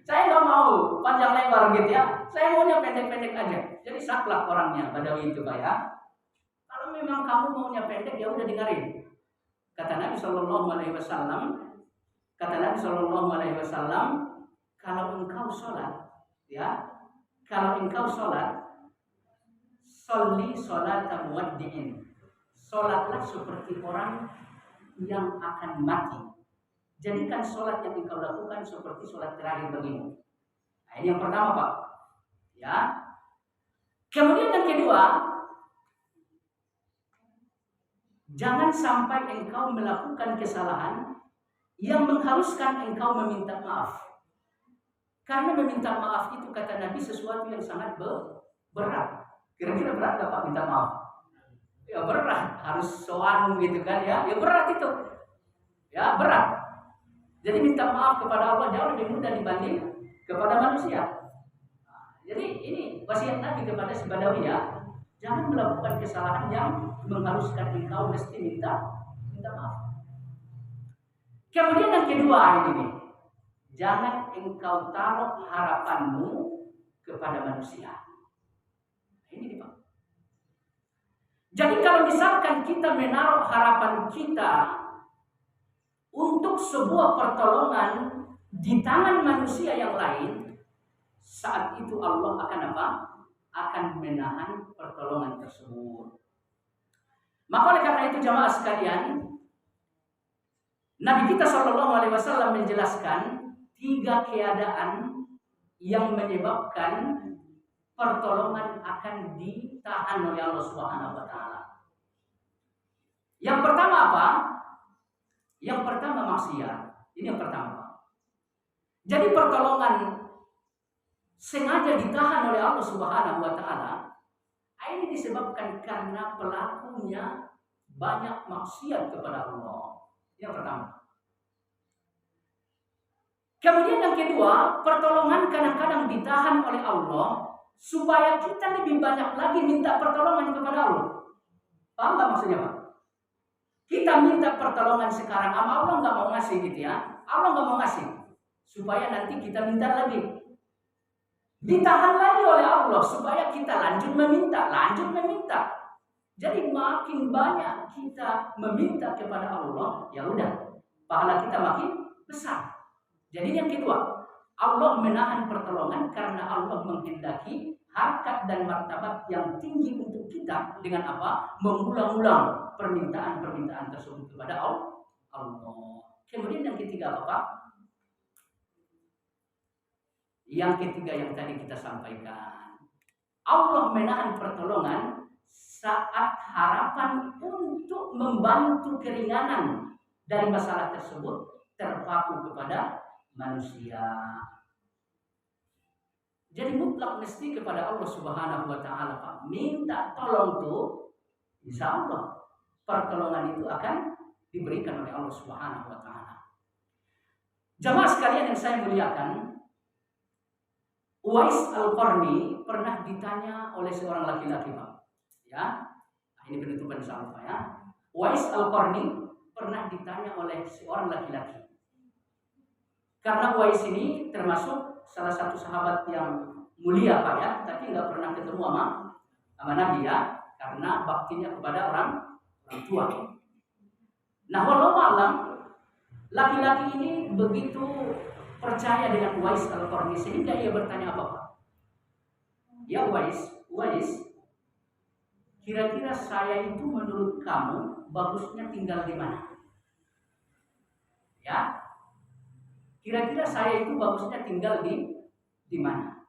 Saya nggak mau panjang lebar gitu ya. Saya maunya pendek-pendek aja. Jadi saklak orangnya Badawi itu Pak ya. Kalau memang kamu maunya pendek ya udah dengerin. Kata Nabi Shallallahu Alaihi Wasallam, kalau engkau sholat, ya, sholli sholata muwaddi'in. Sholatlah seperti orang yang akan mati. Jadikan sholat yang engkau lakukan seperti sholat terakhir bagimu. Nah, ini yang pertama Pak. Ya. Kemudian yang kedua, jangan sampai engkau melakukan kesalahan yang mengharuskan engkau meminta maaf. Karena meminta maaf itu kata Nabi sesuatu yang sangat berat. Kira-kira berat gak Pak minta maaf? Ya berat, harus sowan gitu kan ya. Ya berat itu. Ya berat. Jadi minta maaf kepada Allah jauh lebih mudah dibanding kepada manusia. Jadi ini wasiat Nabi kepada si Badawi ya. Jangan melakukan kesalahan yang mengharuskan engkau mesti minta maaf. Kemudian yang kedua ini nih. Jangan engkau taruh harapanmu kepada manusia. Ini nih Pak. Jadi kalau misalkan kita menaruh harapan kita untuk sebuah pertolongan di tangan manusia yang lain, saat itu Allah akan apa? Akan menahan pertolongan tersebut. Maka oleh karena itu jamaah sekalian, Nabi kita Shallallahu Alaihi Wasallam menjelaskan 3 keadaan yang menyebabkan pertolongan akan ditahan oleh Allah Subhanahu wa taala. Yang pertama apa? Yang pertama maksiat. Ini yang pertama. Jadi pertolongan sengaja ditahan oleh Allah Subhanahu wa taala. Ini disebabkan karena pelakunya banyak maksiat kepada Allah. Yang pertama. Kemudian yang kedua, pertolongan kadang-kadang ditahan oleh Allah supaya kita lebih banyak lagi minta pertolongan kepada Allah. Paham nggak maksudnya, Pak? Kita minta pertolongan sekarang, Allah nggak mau ngasih gitu ya. Allah nggak mau ngasih. Supaya nanti kita minta lagi. Ditahan lagi oleh Allah supaya kita lanjut meminta. Jadi makin banyak kita meminta kepada Allah, ya udah, pahala kita makin besar. Jadi yang kedua, Allah menahan pertolongan karena Allah menghendaki harkat dan martabat yang tinggi untuk kita dengan apa? Mengulang-ulang permintaan-permintaan tersebut kepada Allah. Kemudian yang ketiga apa, Pak? Yang ketiga yang tadi kita sampaikan, Allah menahan pertolongan saat harapan untuk membantu keringanan dari masalah tersebut terpaku kepada manusia. Jadi mutlak mesti kepada Allah Subhanahu wa taala, Pak. Minta tolong tuh, insya Allah pertolongan itu akan diberikan oleh Allah Subhanahu wa taala. Jamaah sekalian yang saya muliakan, Uwais Al-Qarni pernah ditanya oleh seorang laki-laki, Pak. Ya. Nah, ini penutupan insya Allah, Pak ya. Uwais Al-Qarni pernah ditanya oleh seorang laki-laki. Karena Uwais ini termasuk salah satu sahabat yang mulia, Pak ya, tapi nggak pernah ketemu sama Nabi ya, karena baktinya kepada orang tua. Nah, walau alam, laki-laki ini begitu percaya dengan Uwais Al-Qarni sehingga ia bertanya apa, Pak? Ya Uwais, kira-kira saya itu menurut kamu bagusnya tinggal di mana? Ya? Kira-kira saya itu bagusnya tinggal di mana?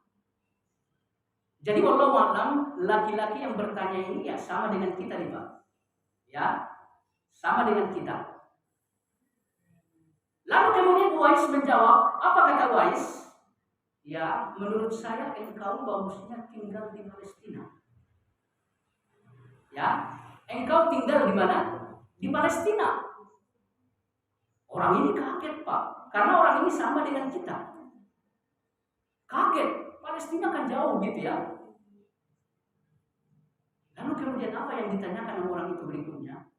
Jadi wallahu a'lam, laki-laki yang bertanya ini ya sama dengan kita nih, Pak. Ya, sama dengan kita. Lalu kemudian Uwais menjawab, apa kata Uwais? Ya, menurut saya engkau bagusnya tinggal di Palestina. Ya, engkau tinggal di mana? Di Palestina. Orang ini kaget, Pak, karena orang ini sama dengan kita. Kaget, Palestina kan jauh gitu ya. Lalu kemudian apa yang ditanyakan orang itu berikutnya?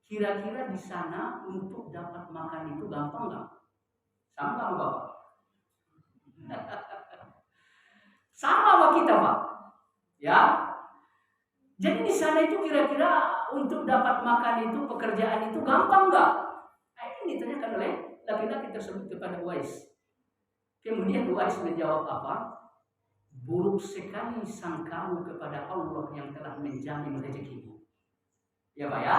Kira-kira di sana untuk dapat makan itu gampang nggak? Sama nggak, Bapak? Sama sama kita, Pak. Ya. Jadi di sana itu kira-kira untuk dapat makan itu, pekerjaan itu gampang nggak? Ini ditanyakan oleh laki-laki tersebut kepada Uwais. Kemudian Uwais menjawab apa? Buruk sekali sangkamu kepada Allah yang telah menjamin rezekimu. Ya Pak ya?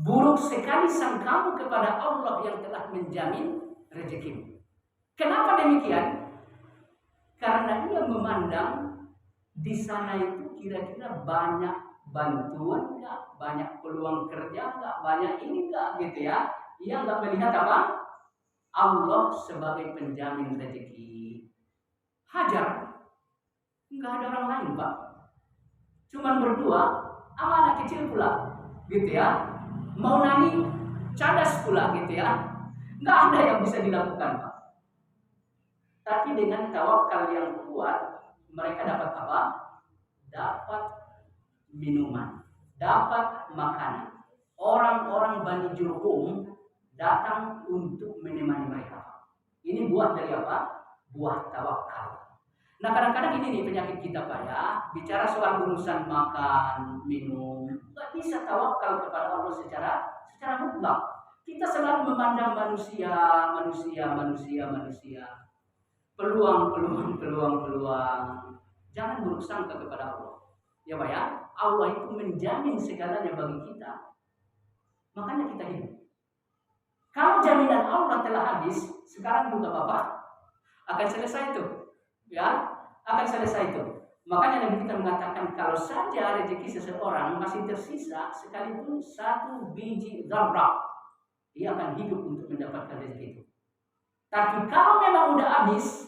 Buruk sekali sangkamu kepada Allah yang telah menjamin rezekimu. Kenapa demikian? Karena ia memandang di sana itu kira-kira banyak bantuan enggak, banyak peluang kerja enggak, banyak ini enggak gitu ya. Ia enggak melihat apa? Allah sebagai penjamin rezeki. Hajar, enggak ada orang lain, Pak. Cuman berdua, sama anak kecil pula, gitu ya. Mau nani, cadas pula, gitu ya. Enggak ada yang bisa dilakukan, Pak. Tapi dengan tawakal yang kuat, mereka dapat apa? Dapat minuman, dapat makanan. Orang-orang Bani Jurhum datang untuk menemani mereka. Ini buah dari apa? Buah tawakal. Nah, kadang-kadang ini nih penyakit kita, Pak ya. Bicara soal urusan makan, minum, nggak bisa tawakal kepada Allah secara mutlak. Kita selalu memandang manusia. Peluang. Jangan buruk sangka kepada Allah. Ya Pak ya, Allah itu menjamin segalanya bagi kita. Makanya kita hidup. Kalau jaminan Allah telah habis, sekarang juga Bapak akan selesai itu. Ya, akan selesai itu. Makanya Nabi kita mengatakan kalau saja rezeki seseorang masih tersisa sekalipun satu biji zarrah, dia akan hidup untuk mendapatkan rezeki itu. Tapi kalau memang udah habis,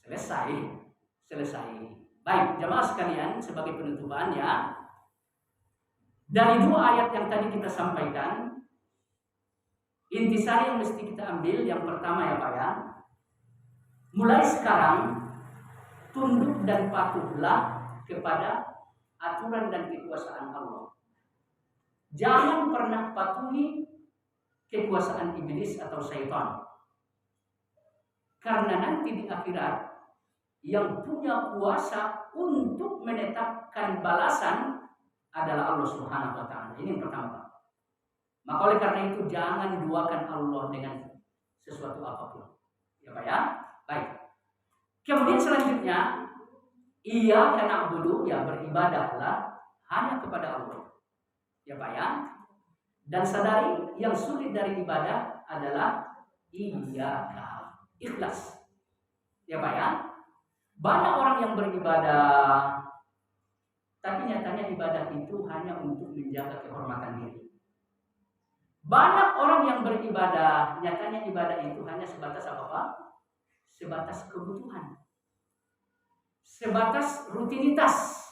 selesai. Baik, jamaah sekalian, sebagai penutupan ya, dari dua ayat yang tadi kita sampaikan, intisari yang mesti kita ambil yang pertama ya Pak ya, mulai sekarang tunduk dan patuhlah kepada aturan dan kekuasaan Allah. Jangan pernah patuhi kekuasaan iblis atau syaitan. Karena nanti di akhirat yang punya kuasa untuk menetapkan balasan adalah Allah Subhanahu wa taala. Ini yang pertama. Maka oleh karena itu jangan duakan Allah dengan sesuatu apapun. Ya Pak ya? Baik. Kemudian selanjutnya, ia karena na'budu, ya beribadahlah hanya kepada Allah. Ya Pak ya? Dan sadari yang sulit dari ibadah adalah iyyaka, ikhlas. Ya Pak ya? Banyak orang yang beribadah, tapi nyatanya ibadah itu hanya untuk menjaga kehormatan diri. Banyak orang yang beribadah, nyatanya ibadah itu hanya sebatas apa Pak? Sebatas kebutuhan, sebatas rutinitas.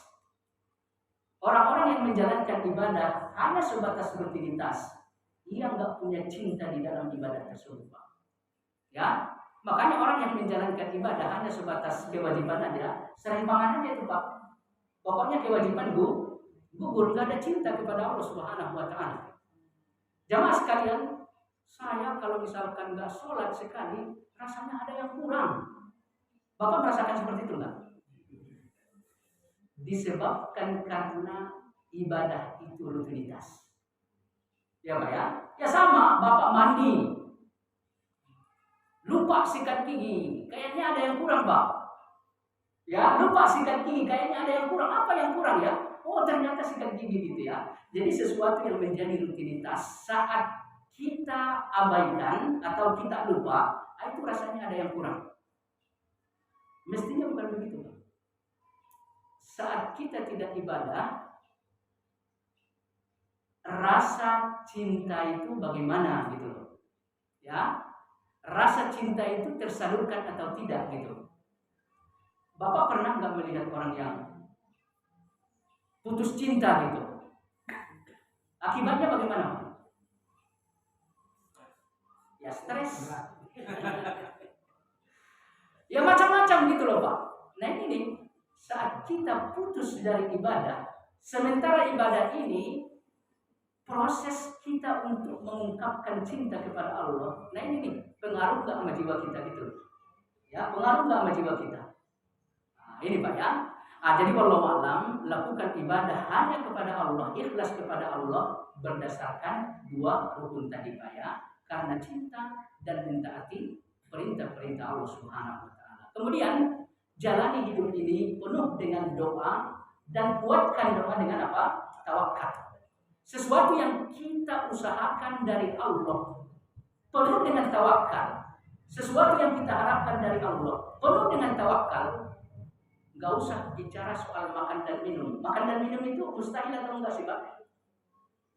Orang-orang yang menjalankan ibadah hanya sebatas rutinitas, ia nggak punya cinta di dalam ibadah tersebut Pak. Ya, makanya orang yang menjalankan ibadah hanya sebatas kewajiban aja, serempangan aja itu Pak. Pokoknya kewajiban gugur, nggak ada cinta kepada Allah Subhanahu wa taala. Jamaah sekalian, saya kalau misalkan nggak sholat sekali, rasanya ada yang kurang. Bapak merasakan seperti itu nggak? Disebabkan karena ibadah itu rutinitas. Ya Pak ya? Ya sama, Bapak mandi, lupa sikat gigi, kayaknya ada yang kurang Pak. Ya, lupa sikat gigi, kayaknya ada yang kurang. Apa yang kurang ya? Oh ternyata sikat gigi gitu ya. Jadi sesuatu yang menjadi rutinitas saat kita abaikan atau kita lupa, itu rasanya ada yang kurang. Mestinya bukan begitu. Saat kita tidak ibadah, rasa cinta itu bagaimana gitu loh. Ya, rasa cinta itu tersalurkan atau tidak gitu. Bapak pernah nggak melihat orang yang putus cinta gitu? Akibatnya bagaimana? Ya stres. Ya macam-macam gitu loh Pak. Nah ini saat kita putus dari ibadah, sementara ibadah ini proses kita untuk mengungkapkan cinta kepada Allah. Nah ini nih, pengaruh nggak sama jiwa kita gitu? Ya, pengaruh nggak sama jiwa kita? Nah, ini Pak ya. Jadi wallahu alam, lakukan ibadah hanya kepada Allah, ikhlas kepada Allah berdasarkan dua rukun tadi Pak ya. Karena cinta dan mentaati perintah-perintah Allah Subhanahu wa taala. Kemudian jalani hidup ini penuh dengan doa dan kuatkan doa dengan apa? Tawakal. Sesuatu yang kita usahakan dari Allah penuh dengan tawakal. Sesuatu yang kita harapkan dari Allah penuh dengan tawakal. Gak usah bicara soal makan dan minum. Makan dan minum itu mustahil atau enggak sih Pak?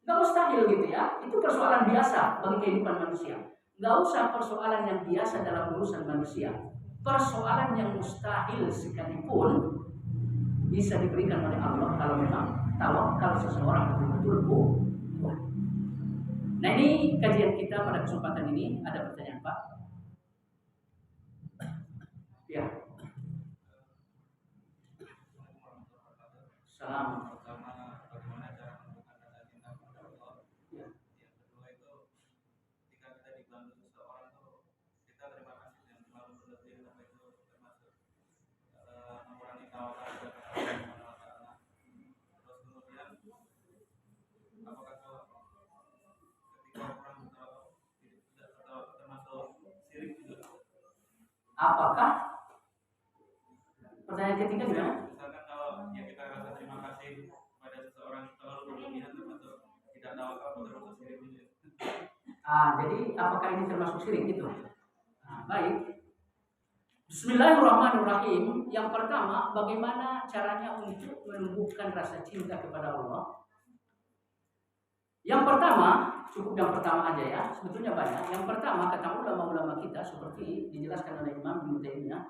Gak mustahil gitu ya. Itu persoalan biasa bagi kehidupan manusia. Gak usah persoalan yang biasa dalam urusan manusia. Persoalan yang mustahil sekalipun bisa diberikan oleh Allah kalau memang tawakal seseorang betul-betul kuat. Nah ini kajian kita pada kesempatan ini. Ada pertanyaan Pak? Ya. Salam. Apakah pertanyaan ketiga gimana? Misalkan kalau yang kita rasa terima kasih pada seseorang terlalu berlebihan termasuk tidak tawakal atau termasuk sirik itu. Jadi apakah ini termasuk sirik itu? Baik. Bismillahirrahmanirrahim. Yang pertama, bagaimana caranya untuk menumbuhkan rasa cinta kepada Allah? Yang pertama, cukup yang pertama aja ya, sebetulnya banyak. Yang pertama, kata ulama-ulama kita seperti dijelaskan oleh Imam Ibnu Taimiyah,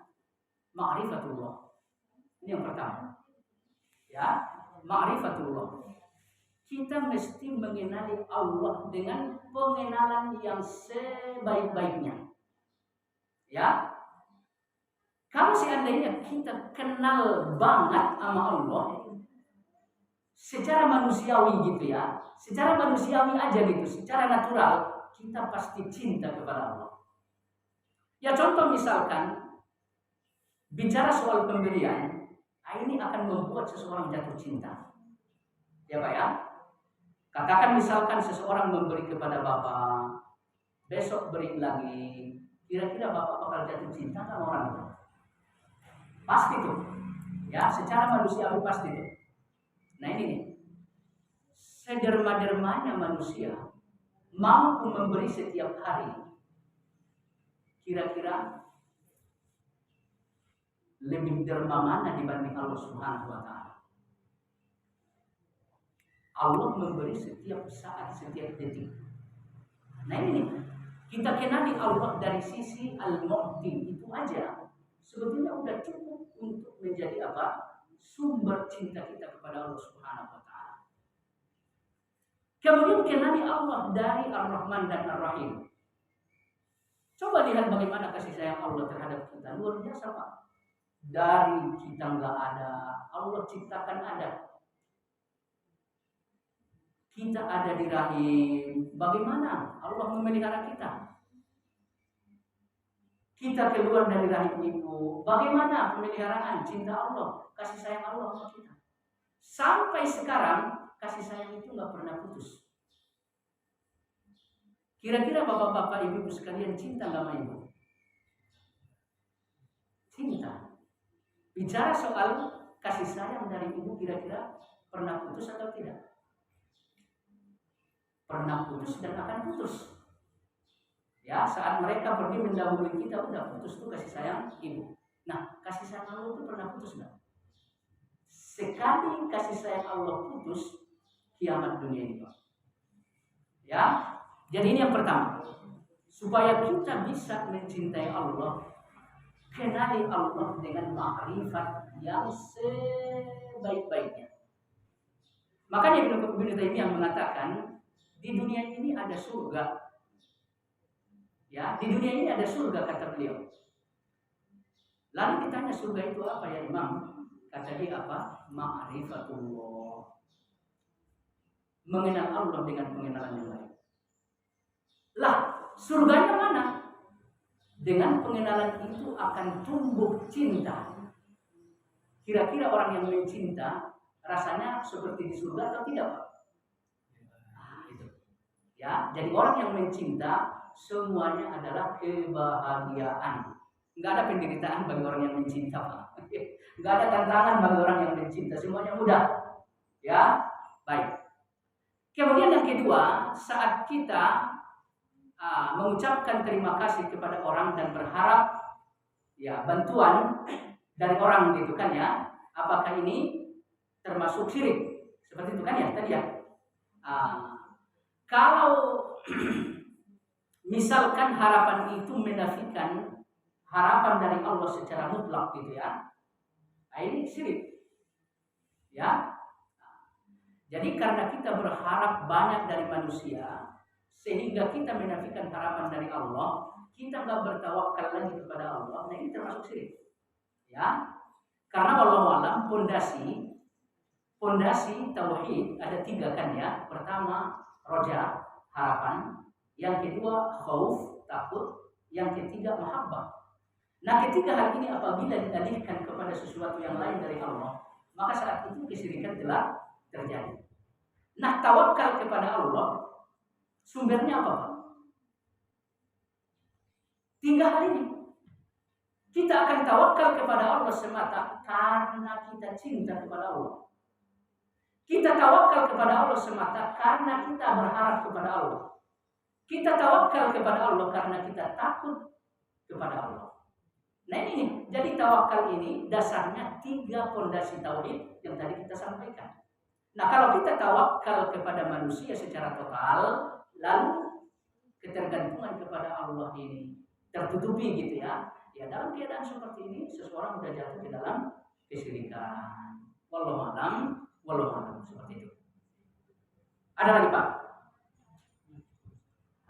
ma'rifatullah. Ini yang pertama. Ya, ma'rifatullah. Kita mesti mengenali Allah dengan pengenalan yang sebaik-baiknya. Ya, kalau seandainya kita kenal banget sama Allah secara manusiawi gitu ya, secara manusiawi aja gitu, secara natural, kita pasti cinta kepada Allah. Ya contoh misalkan, bicara soal pemberian, ini akan membuat seseorang jatuh cinta. Ya Pak ya, katakan misalkan seseorang memberi kepada Bapak, besok beri lagi, kira-kira Bapak bakal jatuh cinta sama orang itu? Pasti tuh, ya secara manusiawi pasti tuh. Nah ini nih, sederma-dermanya manusia mampu memberi setiap hari, kira-kira lebih derma mana dibanding Allah Subhanahu wa Ta'ala? Allah memberi setiap saat, setiap detik. Nah ini nih, kita kenali Allah dari sisi Al-Mu'ti itu aja, sebetulnya udah cukup untuk menjadi apa? Sumber cinta kita kepada Allah Subhanahu wa Ta'ala. Kemudian kenali Allah dari Ar-Rahman dan Ar-Rahim. Coba lihat bagaimana kasih sayang Allah terhadap kita, luar biasa Pak. Dari kita nggak ada, Allah ciptakan ada. Kita ada di rahim, bagaimana Allah memelihara kita? Kita keluar dari rahim ibu, bagaimana pemeliharaan cinta Allah, kasih sayang Allah sama kita? Sampai sekarang kasih sayang itu nggak pernah putus. Kira-kira bapak-bapak, ibu-ibu sekalian cinta nggak sama ibu? Cinta. Bicara soal kasih sayang dari ibu, kira-kira pernah putus atau tidak? Pernah putus dan akan putus. Ya, saat mereka pergi mendahului kita, udah putus tuh kasih sayang ibu. Nah, kasih sayang Allah itu pernah putus nggak? Sekali kasih sayang Allah putus, kiamat dunia ini Pak. Ya, jadi ini yang pertama. Supaya kita bisa mencintai Allah, kenali Allah dengan ma'rifat yang sebaik-baiknya. Makanya Ibnu Taimiyah mengatakan, di dunia ini ada surga. Ya, di dunia ini ada surga kata beliau. Lalu ditanya surga itu apa ya Imam? Kata dia apa? Ma'rifatullah. Mengenal Allah dengan pengenalan yang lain. Lah, surganya mana? Dengan pengenalan itu akan tumbuh cinta. Kira-kira orang yang mencinta rasanya seperti di surga atau tidak Pak? Nah, itu. Ya, jadi orang yang mencinta semuanya adalah kebahagiaan. Enggak ada penderitaan bagi orang yang mencinta, Pak. Enggak ada tantangan bagi orang yang mencinta, semuanya mudah. Ya, baik. Kemudian yang kedua, saat kita mengucapkan terima kasih kepada orang dan berharap ya bantuan dari orang gitu kan ya, apakah ini termasuk syirik? Seperti itu kan ya tadi ya. Kalau misalkan harapan itu menafikan harapan dari Allah secara mutlak gitu ya, ini syirik. Ya. Jadi karena kita berharap banyak dari manusia, sehingga kita menafikan harapan dari Allah, kita nggak bertawakal lagi kepada Allah. Nah ini termasuk syirik. Ya. Karena wallahualam pondasi tauhid ada 3 kan ya. Pertama roja, harapan. Yang kedua khauf, takut. Yang ketiga mahabbah. Nah ketiga hal ini apabila dialihkan kepada sesuatu yang lain dari Allah, maka saat itu kesyirikan telah terjadi. Nah tawakal kepada Allah sumbernya apa Pak? 3 hal ini. Kita akan tawakal kepada Allah semata karena kita cinta kepada Allah. Kita tawakal kepada Allah semata karena kita berharap kepada Allah. Kita tawakal kepada Allah karena kita takut kepada Allah. Nah ini nih, jadi tawakal ini dasarnya 3 pondasi tauhid yang tadi kita sampaikan. Nah kalau kita tawakal kepada manusia secara total, lalu ketergantungan kepada Allah ini tertutupi gitu ya. Ya dalam keadaan seperti ini seseorang sudah jatuh ke dalam kesyirikan. Wallahu a'lam seperti itu. Ada lagi Pak?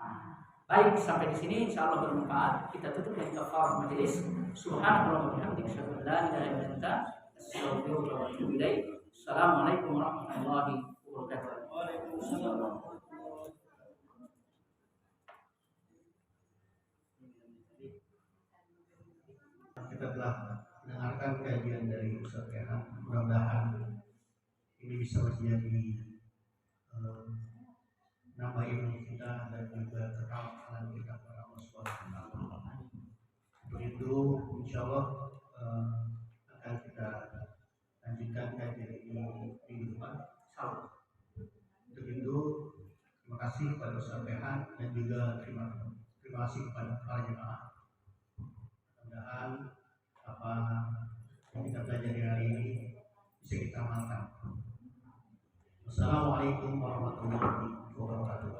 Nah, baik sampai di sini insya Allah bermanfaat. Kita tutup dengan kafarah majelis. Subhanallah wa bihamdihi asyhadu an la ilaha illa anta astaghfiruka wa atubu ilaik. Assalamualaikum warahmatullahi wabarakatuh. Waalaikumsalam. Kita telah mendengarkan kajian dari Ustaz Rehan. Mudah-mudahan ini bisa menjadi nambah ilmu kita dan juga ketakwaan kita kepada Allah Subhanahu wa taala. Untuk itu insya Allah akan kita lanjutkan kajian ini minggu depan. Untuk itu terima kasih kepada Ustaz Rehan dan juga terima kasih kepada para jemaah. Mudah-mudahan apa yang kita pelajari hari ini bisa kita amalkan. Wassalamualaikum warahmatullahi wabarakatuh.